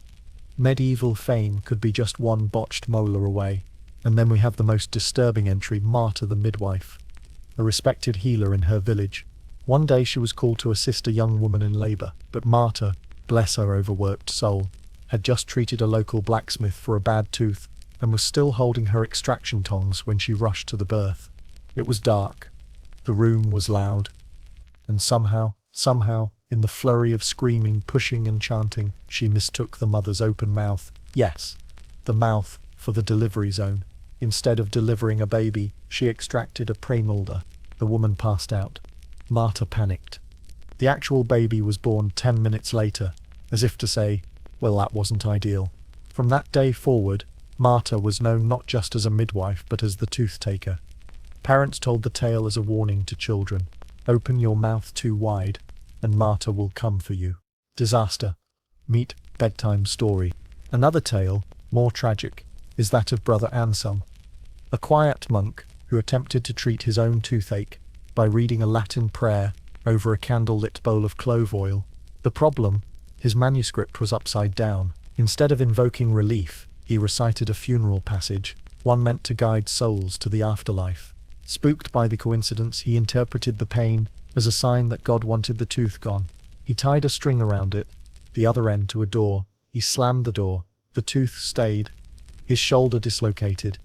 Medieval fame could be just 1 botched molar away. And then we have the most disturbing entry, Marta the midwife, a respected healer in her village. One day she was called to assist a young woman in labour, but Marta, bless her overworked soul, had just treated a local blacksmith for a bad tooth, and was still holding her extraction tongs when she rushed to the birth. It was dark. The room was loud. And somehow, in the flurry of screaming, pushing and chanting, she mistook the mother's open mouth, yes, the mouth, for the delivery zone. Instead of delivering a baby, she extracted a premolder. The woman passed out. Marta panicked. The actual baby was born 10 minutes later, as if to say, well, that wasn't ideal. From that day forward, Marta was known not just as a midwife but as the tooth taker. Parents told the tale as a warning to children. Open your mouth too wide, and Marta will come for you. Disaster. Meet bedtime story. Another tale, more tragic, is that of Brother Anselm, a quiet monk who attempted to treat his own toothache by reading a Latin prayer over a candle-lit bowl of clove oil. The problem? His manuscript was upside down. Instead of invoking relief, he recited a funeral passage, one meant to guide souls to the afterlife. Spooked by the coincidence, he interpreted the pain as a sign that God wanted the tooth gone. He tied a string around it, the other end to a door. He slammed the door. The tooth stayed. His shoulder dislocated.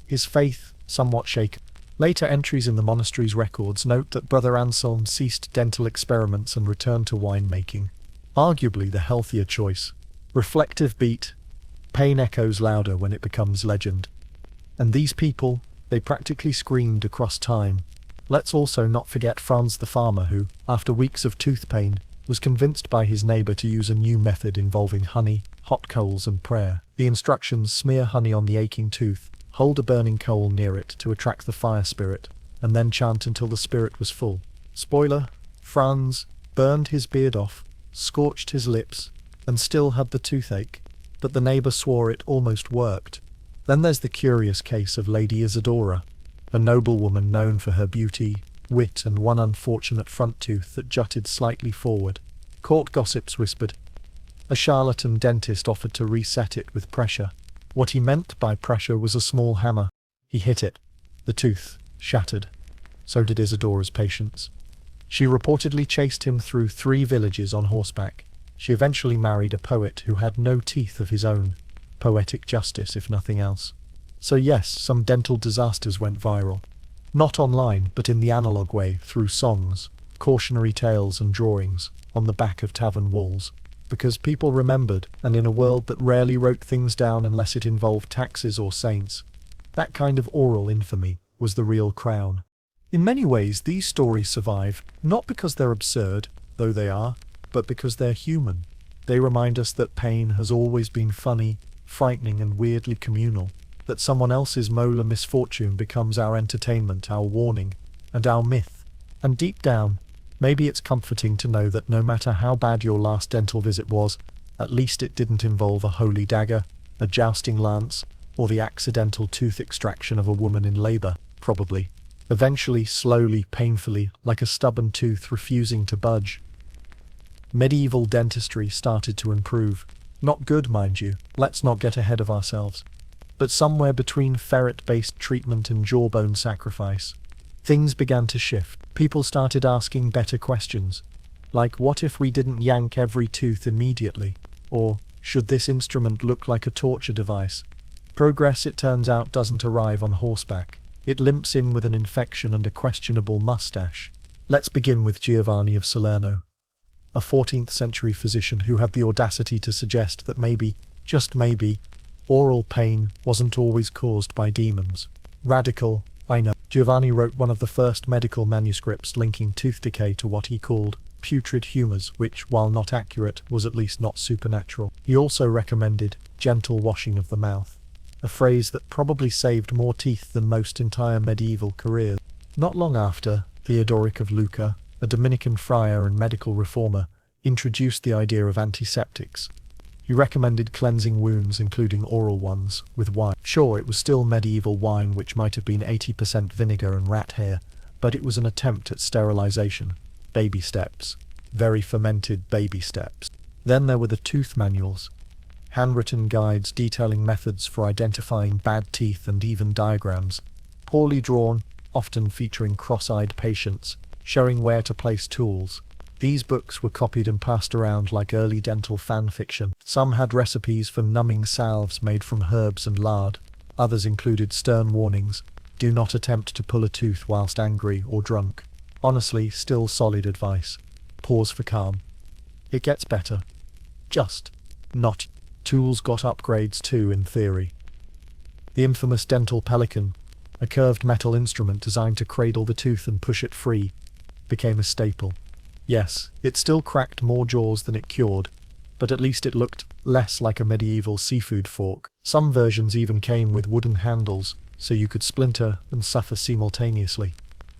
His faith somewhat shaken. Later entries in the monastery's records note that Brother Anselm ceased dental experiments and returned to winemaking. Arguably the healthier choice. Reflective beat. Pain echoes louder when it becomes legend. And these people, they practically screamed across time. Let's also not forget Franz the farmer who, after weeks of tooth pain, was convinced by his neighbour to use a new method involving honey, hot coals and prayer. The instructions: smear honey on the aching tooth, hold a burning coal near it to attract the fire spirit, and then chant until the spirit was full. Spoiler, Franz burned his beard off, scorched his lips, and still had the toothache, but the neighbour swore it almost worked. Then there's the curious case of Lady Isadora, a noblewoman known for her beauty, wit and one unfortunate front tooth that jutted slightly forward. Court gossips whispered, A charlatan dentist offered to reset it with pressure. What he meant by pressure was a small hammer. He hit it. The tooth shattered. So did Isadora's patience. She reportedly chased him through 3 villages on horseback. She eventually married a poet who had no teeth of his own. Poetic justice, if nothing else. So yes, some dental disasters went viral. Not online, but in the analog way, through songs, cautionary tales and drawings, on the back of tavern walls. Because people remembered, and in a world that rarely wrote things down unless it involved taxes or saints, that kind of oral infamy was the real crown. In many ways, these stories survive, not because they're absurd, though they are, but because they're human. They remind us that pain has always been funny, frightening and weirdly communal, that someone else's molar misfortune becomes our entertainment, our warning, and our myth. And deep down, maybe it's comforting to know that no matter how bad your last dental visit was, at least it didn't involve a holy dagger, a jousting lance, or the accidental tooth extraction of a woman in labor, probably. Eventually, slowly, painfully, like a stubborn tooth refusing to budge. Medieval dentistry started to improve. Not good, mind you, let's not get ahead of ourselves. But somewhere between ferret-based treatment and jawbone sacrifice, things began to shift. People started asking better questions, like what if we didn't yank every tooth immediately? Or, should this instrument look like a torture device? Progress, it turns out, doesn't arrive on horseback. It limps in with an infection and a questionable mustache. Let's begin with Giovanni of Salerno, a 14th century physician who had the audacity to suggest that maybe, just maybe, oral pain wasn't always caused by demons. Radical, I know. Giovanni wrote one of the first medical manuscripts linking tooth decay to what he called putrid humours, which, while not accurate, was at least not supernatural. He also recommended gentle washing of the mouth, a phrase that probably saved more teeth than most entire medieval careers. Not long after, Theodoric of Lucca, a Dominican friar and medical reformer, introduced the idea of antiseptics. He recommended cleansing wounds, including oral ones, with wine. Sure, it was still medieval wine, which might have been 80% vinegar and rat hair, but it was an attempt at sterilization. Baby steps. Very fermented baby steps. Then there were the tooth manuals. Handwritten guides detailing methods for identifying bad teeth and even diagrams. Poorly drawn, often featuring cross-eyed patients, showing where to place tools. These books were copied and passed around like early dental fan fiction. Some had recipes for numbing salves made from herbs and lard. Others included stern warnings: do not attempt to pull a tooth whilst angry or drunk. Honestly, still solid advice. Pause for calm. It gets better. Just not. Tools got upgrades too, in theory. The infamous dental pelican, a curved metal instrument designed to cradle the tooth and push it free, became a staple. Yes, it still cracked more jaws than it cured, but at least it looked less like a medieval seafood fork. Some versions even came with wooden handles, so you could splinter and suffer simultaneously.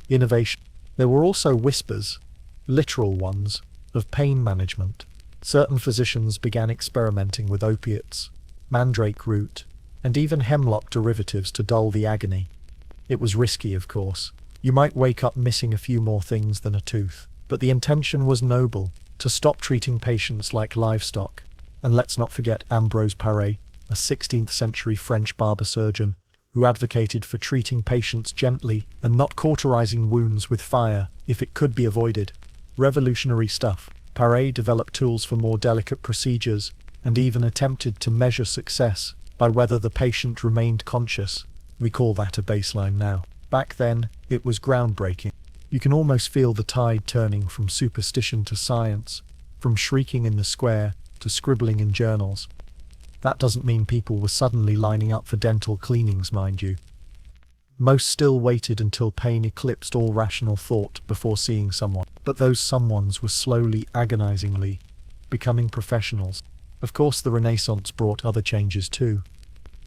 Innovation. There were also whispers, literal ones, of pain management. Certain physicians began experimenting with opiates, mandrake root, and even hemlock derivatives to dull the agony. It was risky, of course. You might wake up missing a few more things than a tooth. But the intention was noble, to stop treating patients like livestock. And let's not forget Ambrose Paré, a 16th century French barber surgeon, who advocated for treating patients gently and not cauterizing wounds with fire if it could be avoided. Revolutionary stuff. Paré developed tools for more delicate procedures, and even attempted to measure success by whether the patient remained conscious. We call that a baseline now. Back then, it was groundbreaking. You can almost feel the tide turning from superstition to science, from shrieking in the square to scribbling in journals. That doesn't mean people were suddenly lining up for dental cleanings, mind you. Most still waited until pain eclipsed all rational thought before seeing someone. But those someones were slowly, agonizingly, becoming professionals. Of course, the Renaissance brought other changes too.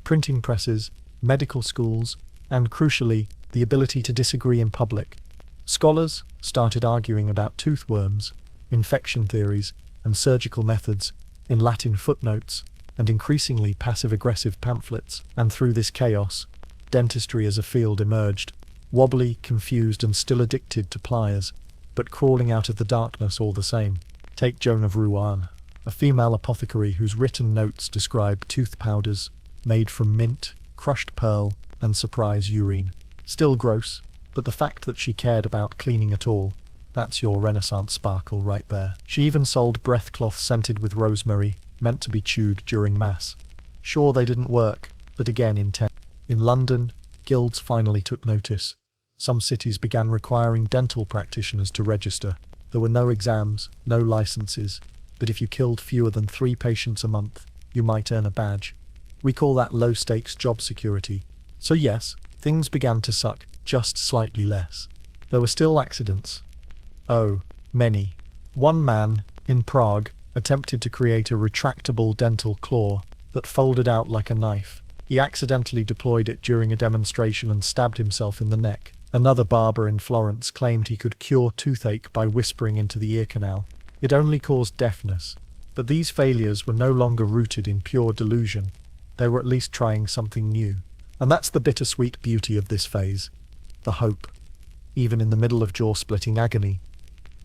Printing presses, medical schools, and crucially, the ability to disagree in public. Scholars started arguing about toothworms, infection theories, and surgical methods in Latin footnotes and increasingly passive-aggressive pamphlets. And through this chaos, dentistry as a field emerged, wobbly, confused, and still addicted to pliers, but crawling out of the darkness all the same. Take Joan of Rouen, a female apothecary whose written notes described tooth powders made from mint, crushed pearl, and surprise urine. Still gross, but the fact that she cared about cleaning at all, that's your Renaissance sparkle right there. She even sold breathcloths scented with rosemary, meant to be chewed during mass. Sure, they didn't work, but again in London, guilds finally took notice. Some cities began requiring dental practitioners to register. There were no exams, no licenses, but if you killed fewer than 3 patients a month, you might earn a badge. We call that low-stakes job security. So yes, things began to suck, just slightly less. There were still accidents. Oh, many. One man, in Prague, attempted to create a retractable dental claw that folded out like a knife. He accidentally deployed it during a demonstration and stabbed himself in the neck. Another barber in Florence claimed he could cure toothache by whispering into the ear canal. It only caused deafness. But these failures were no longer rooted in pure delusion. They were at least trying something new. And that's the bittersweet beauty of this phase. The hope. Even in the middle of jaw-splitting agony,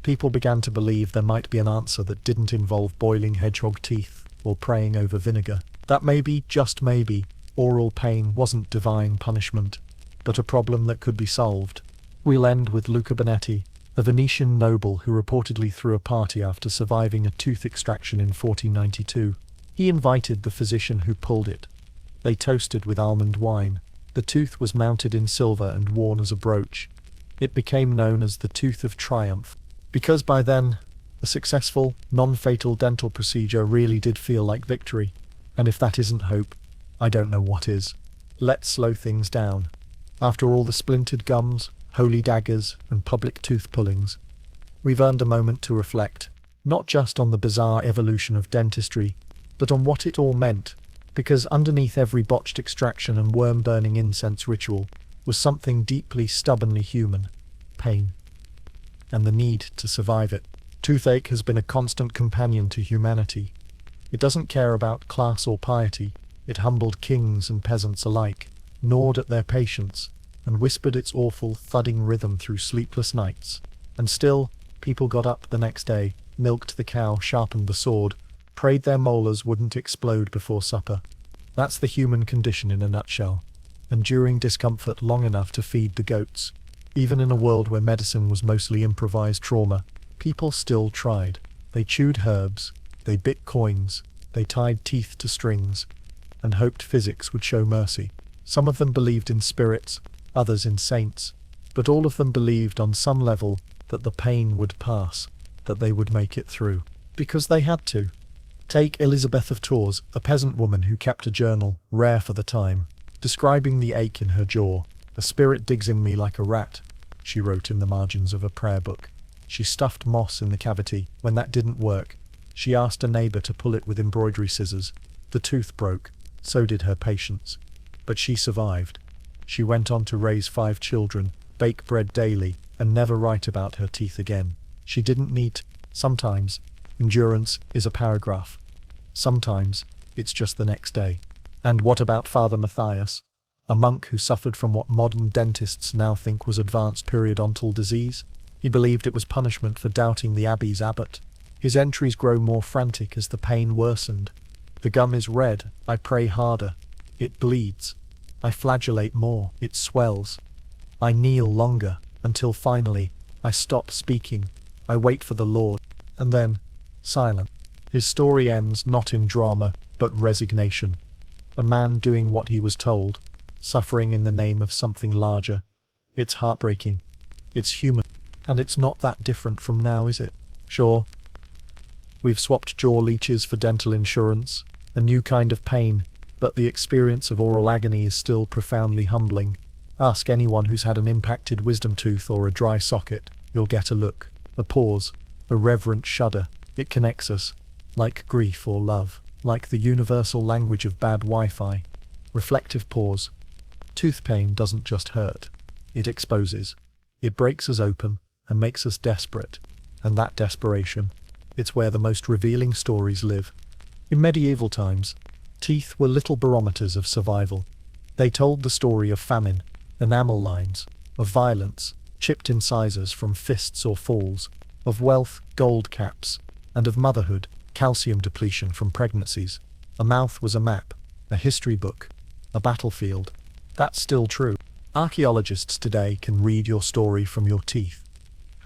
people began to believe there might be an answer that didn't involve boiling hedgehog teeth or praying over vinegar. That maybe, just maybe, oral pain wasn't divine punishment, but a problem that could be solved. We'll end with Luca Bonetti, a Venetian noble who reportedly threw a party after surviving a tooth extraction in 1492. He invited the physician who pulled it. They toasted with almond wine. The tooth was mounted in silver and worn as a brooch. It became known as the Tooth of Triumph, because by then, a successful, non-fatal dental procedure really did feel like victory. And if that isn't hope, I don't know what is. Let's slow things down. After all the splintered gums, holy daggers, and public tooth pullings, we've earned a moment to reflect, not just on the bizarre evolution of dentistry, but on what it all meant, because underneath every botched extraction and worm-burning incense ritual was something deeply, stubbornly human: pain. And the need to survive it. Toothache has been a constant companion to humanity. It doesn't care about class or piety. It humbled kings and peasants alike, gnawed at their patience, and whispered its awful, thudding rhythm through sleepless nights. And still, people got up the next day, milked the cow, sharpened the sword, prayed their molars wouldn't explode before supper. That's the human condition in a nutshell. Enduring discomfort long enough to feed the goats. Even in a world where medicine was mostly improvised trauma, people still tried. They chewed herbs, they bit coins, they tied teeth to strings, and hoped physics would show mercy. Some of them believed in spirits, others in saints, but all of them believed on some level that the pain would pass, that they would make it through. Because they had to. Take Elizabeth of Tours, a peasant woman who kept a journal, rare for the time, describing the ache in her jaw. "A spirit digs in me like a rat," she wrote in the margins of a prayer book. She stuffed moss in the cavity. When that didn't work, she asked a neighbor to pull it with embroidery scissors. The tooth broke, so did her patience. But she survived. She went on to raise 5 children, bake bread daily, and never write about her teeth again. She didn't need to. Sometimes, endurance is a paragraph. Sometimes, it's just the next day. And what about Father Matthias? A monk who suffered from what modern dentists now think was advanced periodontal disease? He believed it was punishment for doubting the abbey's abbot. His entries grow more frantic as the pain worsened. "The gum is red, I pray harder. It bleeds. I flagellate more, it swells. I kneel longer, until finally, I stop speaking. I wait for the Lord." And then, silent. His story ends not in drama, but resignation. A man doing what he was told, suffering in the name of something larger. It's heartbreaking. It's human. And it's not that different from now, is it? Sure, we've swapped jaw leeches for dental insurance, a new kind of pain, but the experience of oral agony is still profoundly humbling. Ask anyone who's had an impacted wisdom tooth or a dry socket. You'll get a look, a pause, a reverent shudder. It connects us, like grief or love, like the universal language of bad Wi-Fi. Reflective pause. Tooth pain doesn't just hurt. It exposes. It breaks us open and makes us desperate. And that desperation, it's where the most revealing stories live. In medieval times, teeth were little barometers of survival. They told the story of famine, enamel lines, of violence, chipped incisors from fists or falls, of wealth, gold caps, and of motherhood, calcium depletion from pregnancies. A mouth was a map, a history book, a battlefield. That's still true. Archaeologists today can read your story from your teeth.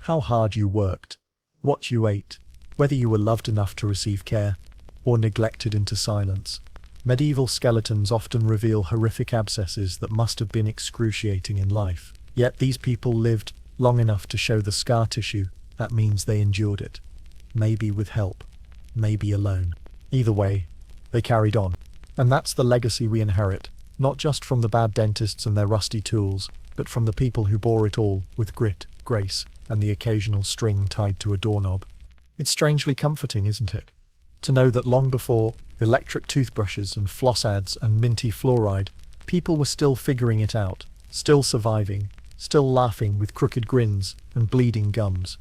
How hard you worked, what you ate, whether you were loved enough to receive care, or neglected into silence. Medieval skeletons often reveal horrific abscesses that must have been excruciating in life. Yet these people lived long enough to show the scar tissue. That means they endured it. Maybe with help, maybe alone. Either way, they carried on. And that's the legacy we inherit, not just from the bad dentists and their rusty tools, but from the people who bore it all with grit, grace, and the occasional string tied to a doorknob. It's strangely comforting, isn't it? To know that long before electric toothbrushes and floss ads and minty fluoride, people were still figuring it out, still surviving, still laughing with crooked grins and bleeding gums.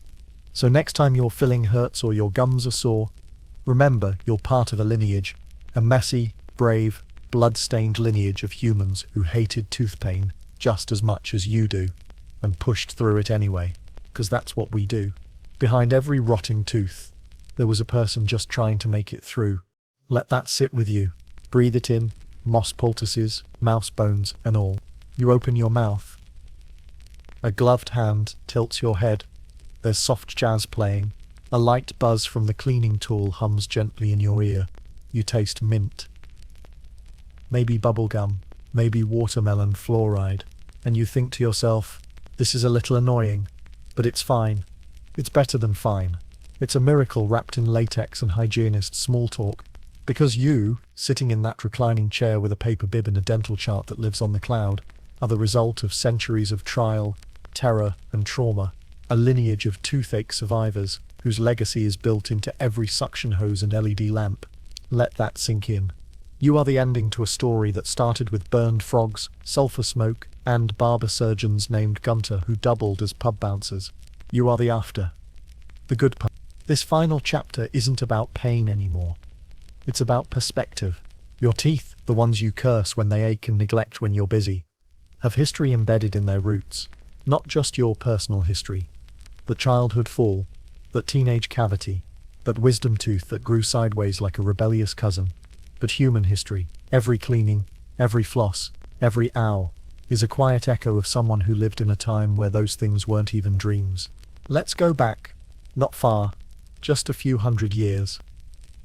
So next time your filling hurts or your gums are sore, remember you're part of a lineage, a messy, brave, blood-stained lineage of humans who hated tooth pain just as much as you do, and pushed through it anyway, because that's what we do. Behind every rotting tooth, there was a person just trying to make it through. Let that sit with you. Breathe it in, moss poultices, mouse bones, and all. You open your mouth. A gloved hand tilts your head. There's soft jazz playing. A light buzz from the cleaning tool hums gently in your ear. You taste mint. Maybe bubblegum, maybe watermelon fluoride. And you think to yourself, this is a little annoying, but it's fine. It's better than fine. It's a miracle wrapped in latex and hygienist small talk. Because you, sitting in that reclining chair with a paper bib and a dental chart that lives on the cloud, are the result of centuries of trial, terror, and trauma. A lineage of toothache survivors whose legacy is built into every suction hose and LED lamp. Let that sink in. You are the ending to a story that started with burned frogs, sulfur smoke, and barber surgeons named Gunter who doubled as pub bouncers. You are the after. The good part. This final chapter isn't about pain anymore. It's about perspective. Your teeth, the ones you curse when they ache and neglect when you're busy, have history embedded in their roots. Not just your personal history. The childhood fall, that teenage cavity, that wisdom tooth that grew sideways like a rebellious cousin. But human history, every cleaning, every floss, every owl, is a quiet echo of someone who lived in a time where those things weren't even dreams. Let's go back, not far, just a few hundred years.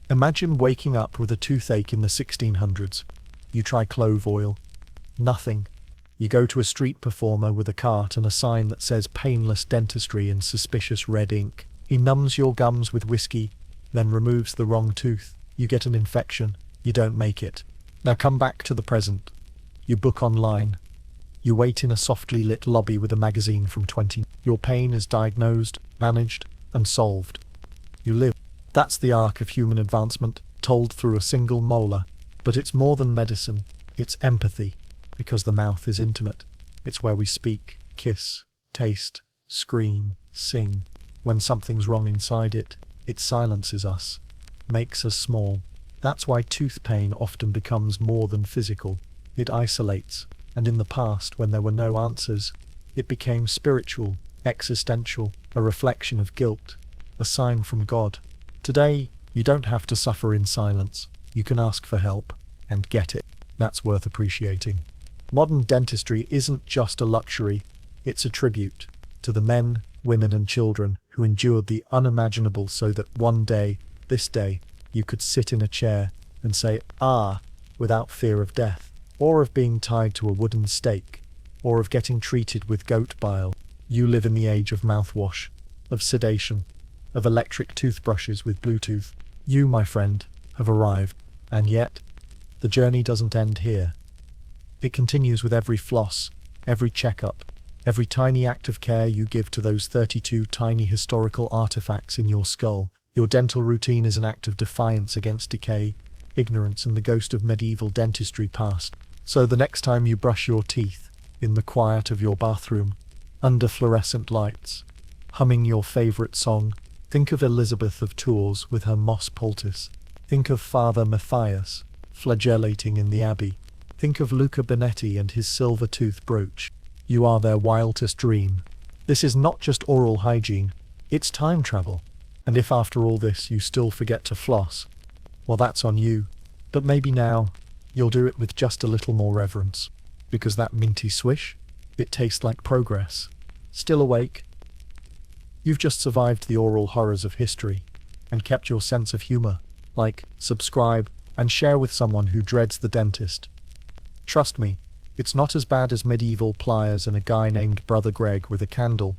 Imagine waking up with a toothache in the 1600s. You try clove oil. Nothing. You go to a street performer with a cart and a sign that says painless dentistry in suspicious red ink. He numbs your gums with whiskey, then removes the wrong tooth. You get an infection. You don't make it. Now come back to the present. You book online. You wait in a softly lit lobby with a magazine from 20. Your pain is diagnosed, managed, and solved. You live. That's the arc of human advancement, told through a single molar. But it's more than medicine. It's empathy. Because the mouth is intimate. It's where we speak, kiss, taste, scream, sing. When something's wrong inside it, it silences us, makes us small. That's why tooth pain often becomes more than physical. It isolates. And in the past, when there were no answers, it became spiritual, existential, a reflection of guilt, a sign from God. Today, you don't have to suffer in silence. You can ask for help, and get it. That's worth appreciating. Modern dentistry isn't just a luxury, it's a tribute to the men, women and children who endured the unimaginable so that one day, this day, you could sit in a chair and say, "Ah," without fear of death, or of being tied to a wooden stake, or of getting treated with goat bile. You live in the age of mouthwash, of sedation, of electric toothbrushes with Bluetooth. You, my friend, have arrived, and yet, the journey doesn't end here. It continues with every floss, every checkup, every tiny act of care you give to those 32 tiny historical artifacts in your skull. Your dental routine is an act of defiance against decay, ignorance and the ghost of medieval dentistry past. So the next time you brush your teeth, in the quiet of your bathroom, under fluorescent lights, humming your favorite song, think of Elizabeth of Tours with her moss poultice. Think of Father Matthias, flagellating in the abbey. Think of Luca Benetti and his silver tooth brooch. You are their wildest dream. This is not just oral hygiene, it's time travel. And if after all this you still forget to floss, well, that's on you. But maybe now, you'll do it with just a little more reverence. Because that minty swish, it tastes like progress. Still awake? You've just survived the oral horrors of history, and kept your sense of humor. Like, subscribe, and share with someone who dreads the dentist. Trust me, it's not as bad as medieval pliers and a guy named Brother Greg with a candle.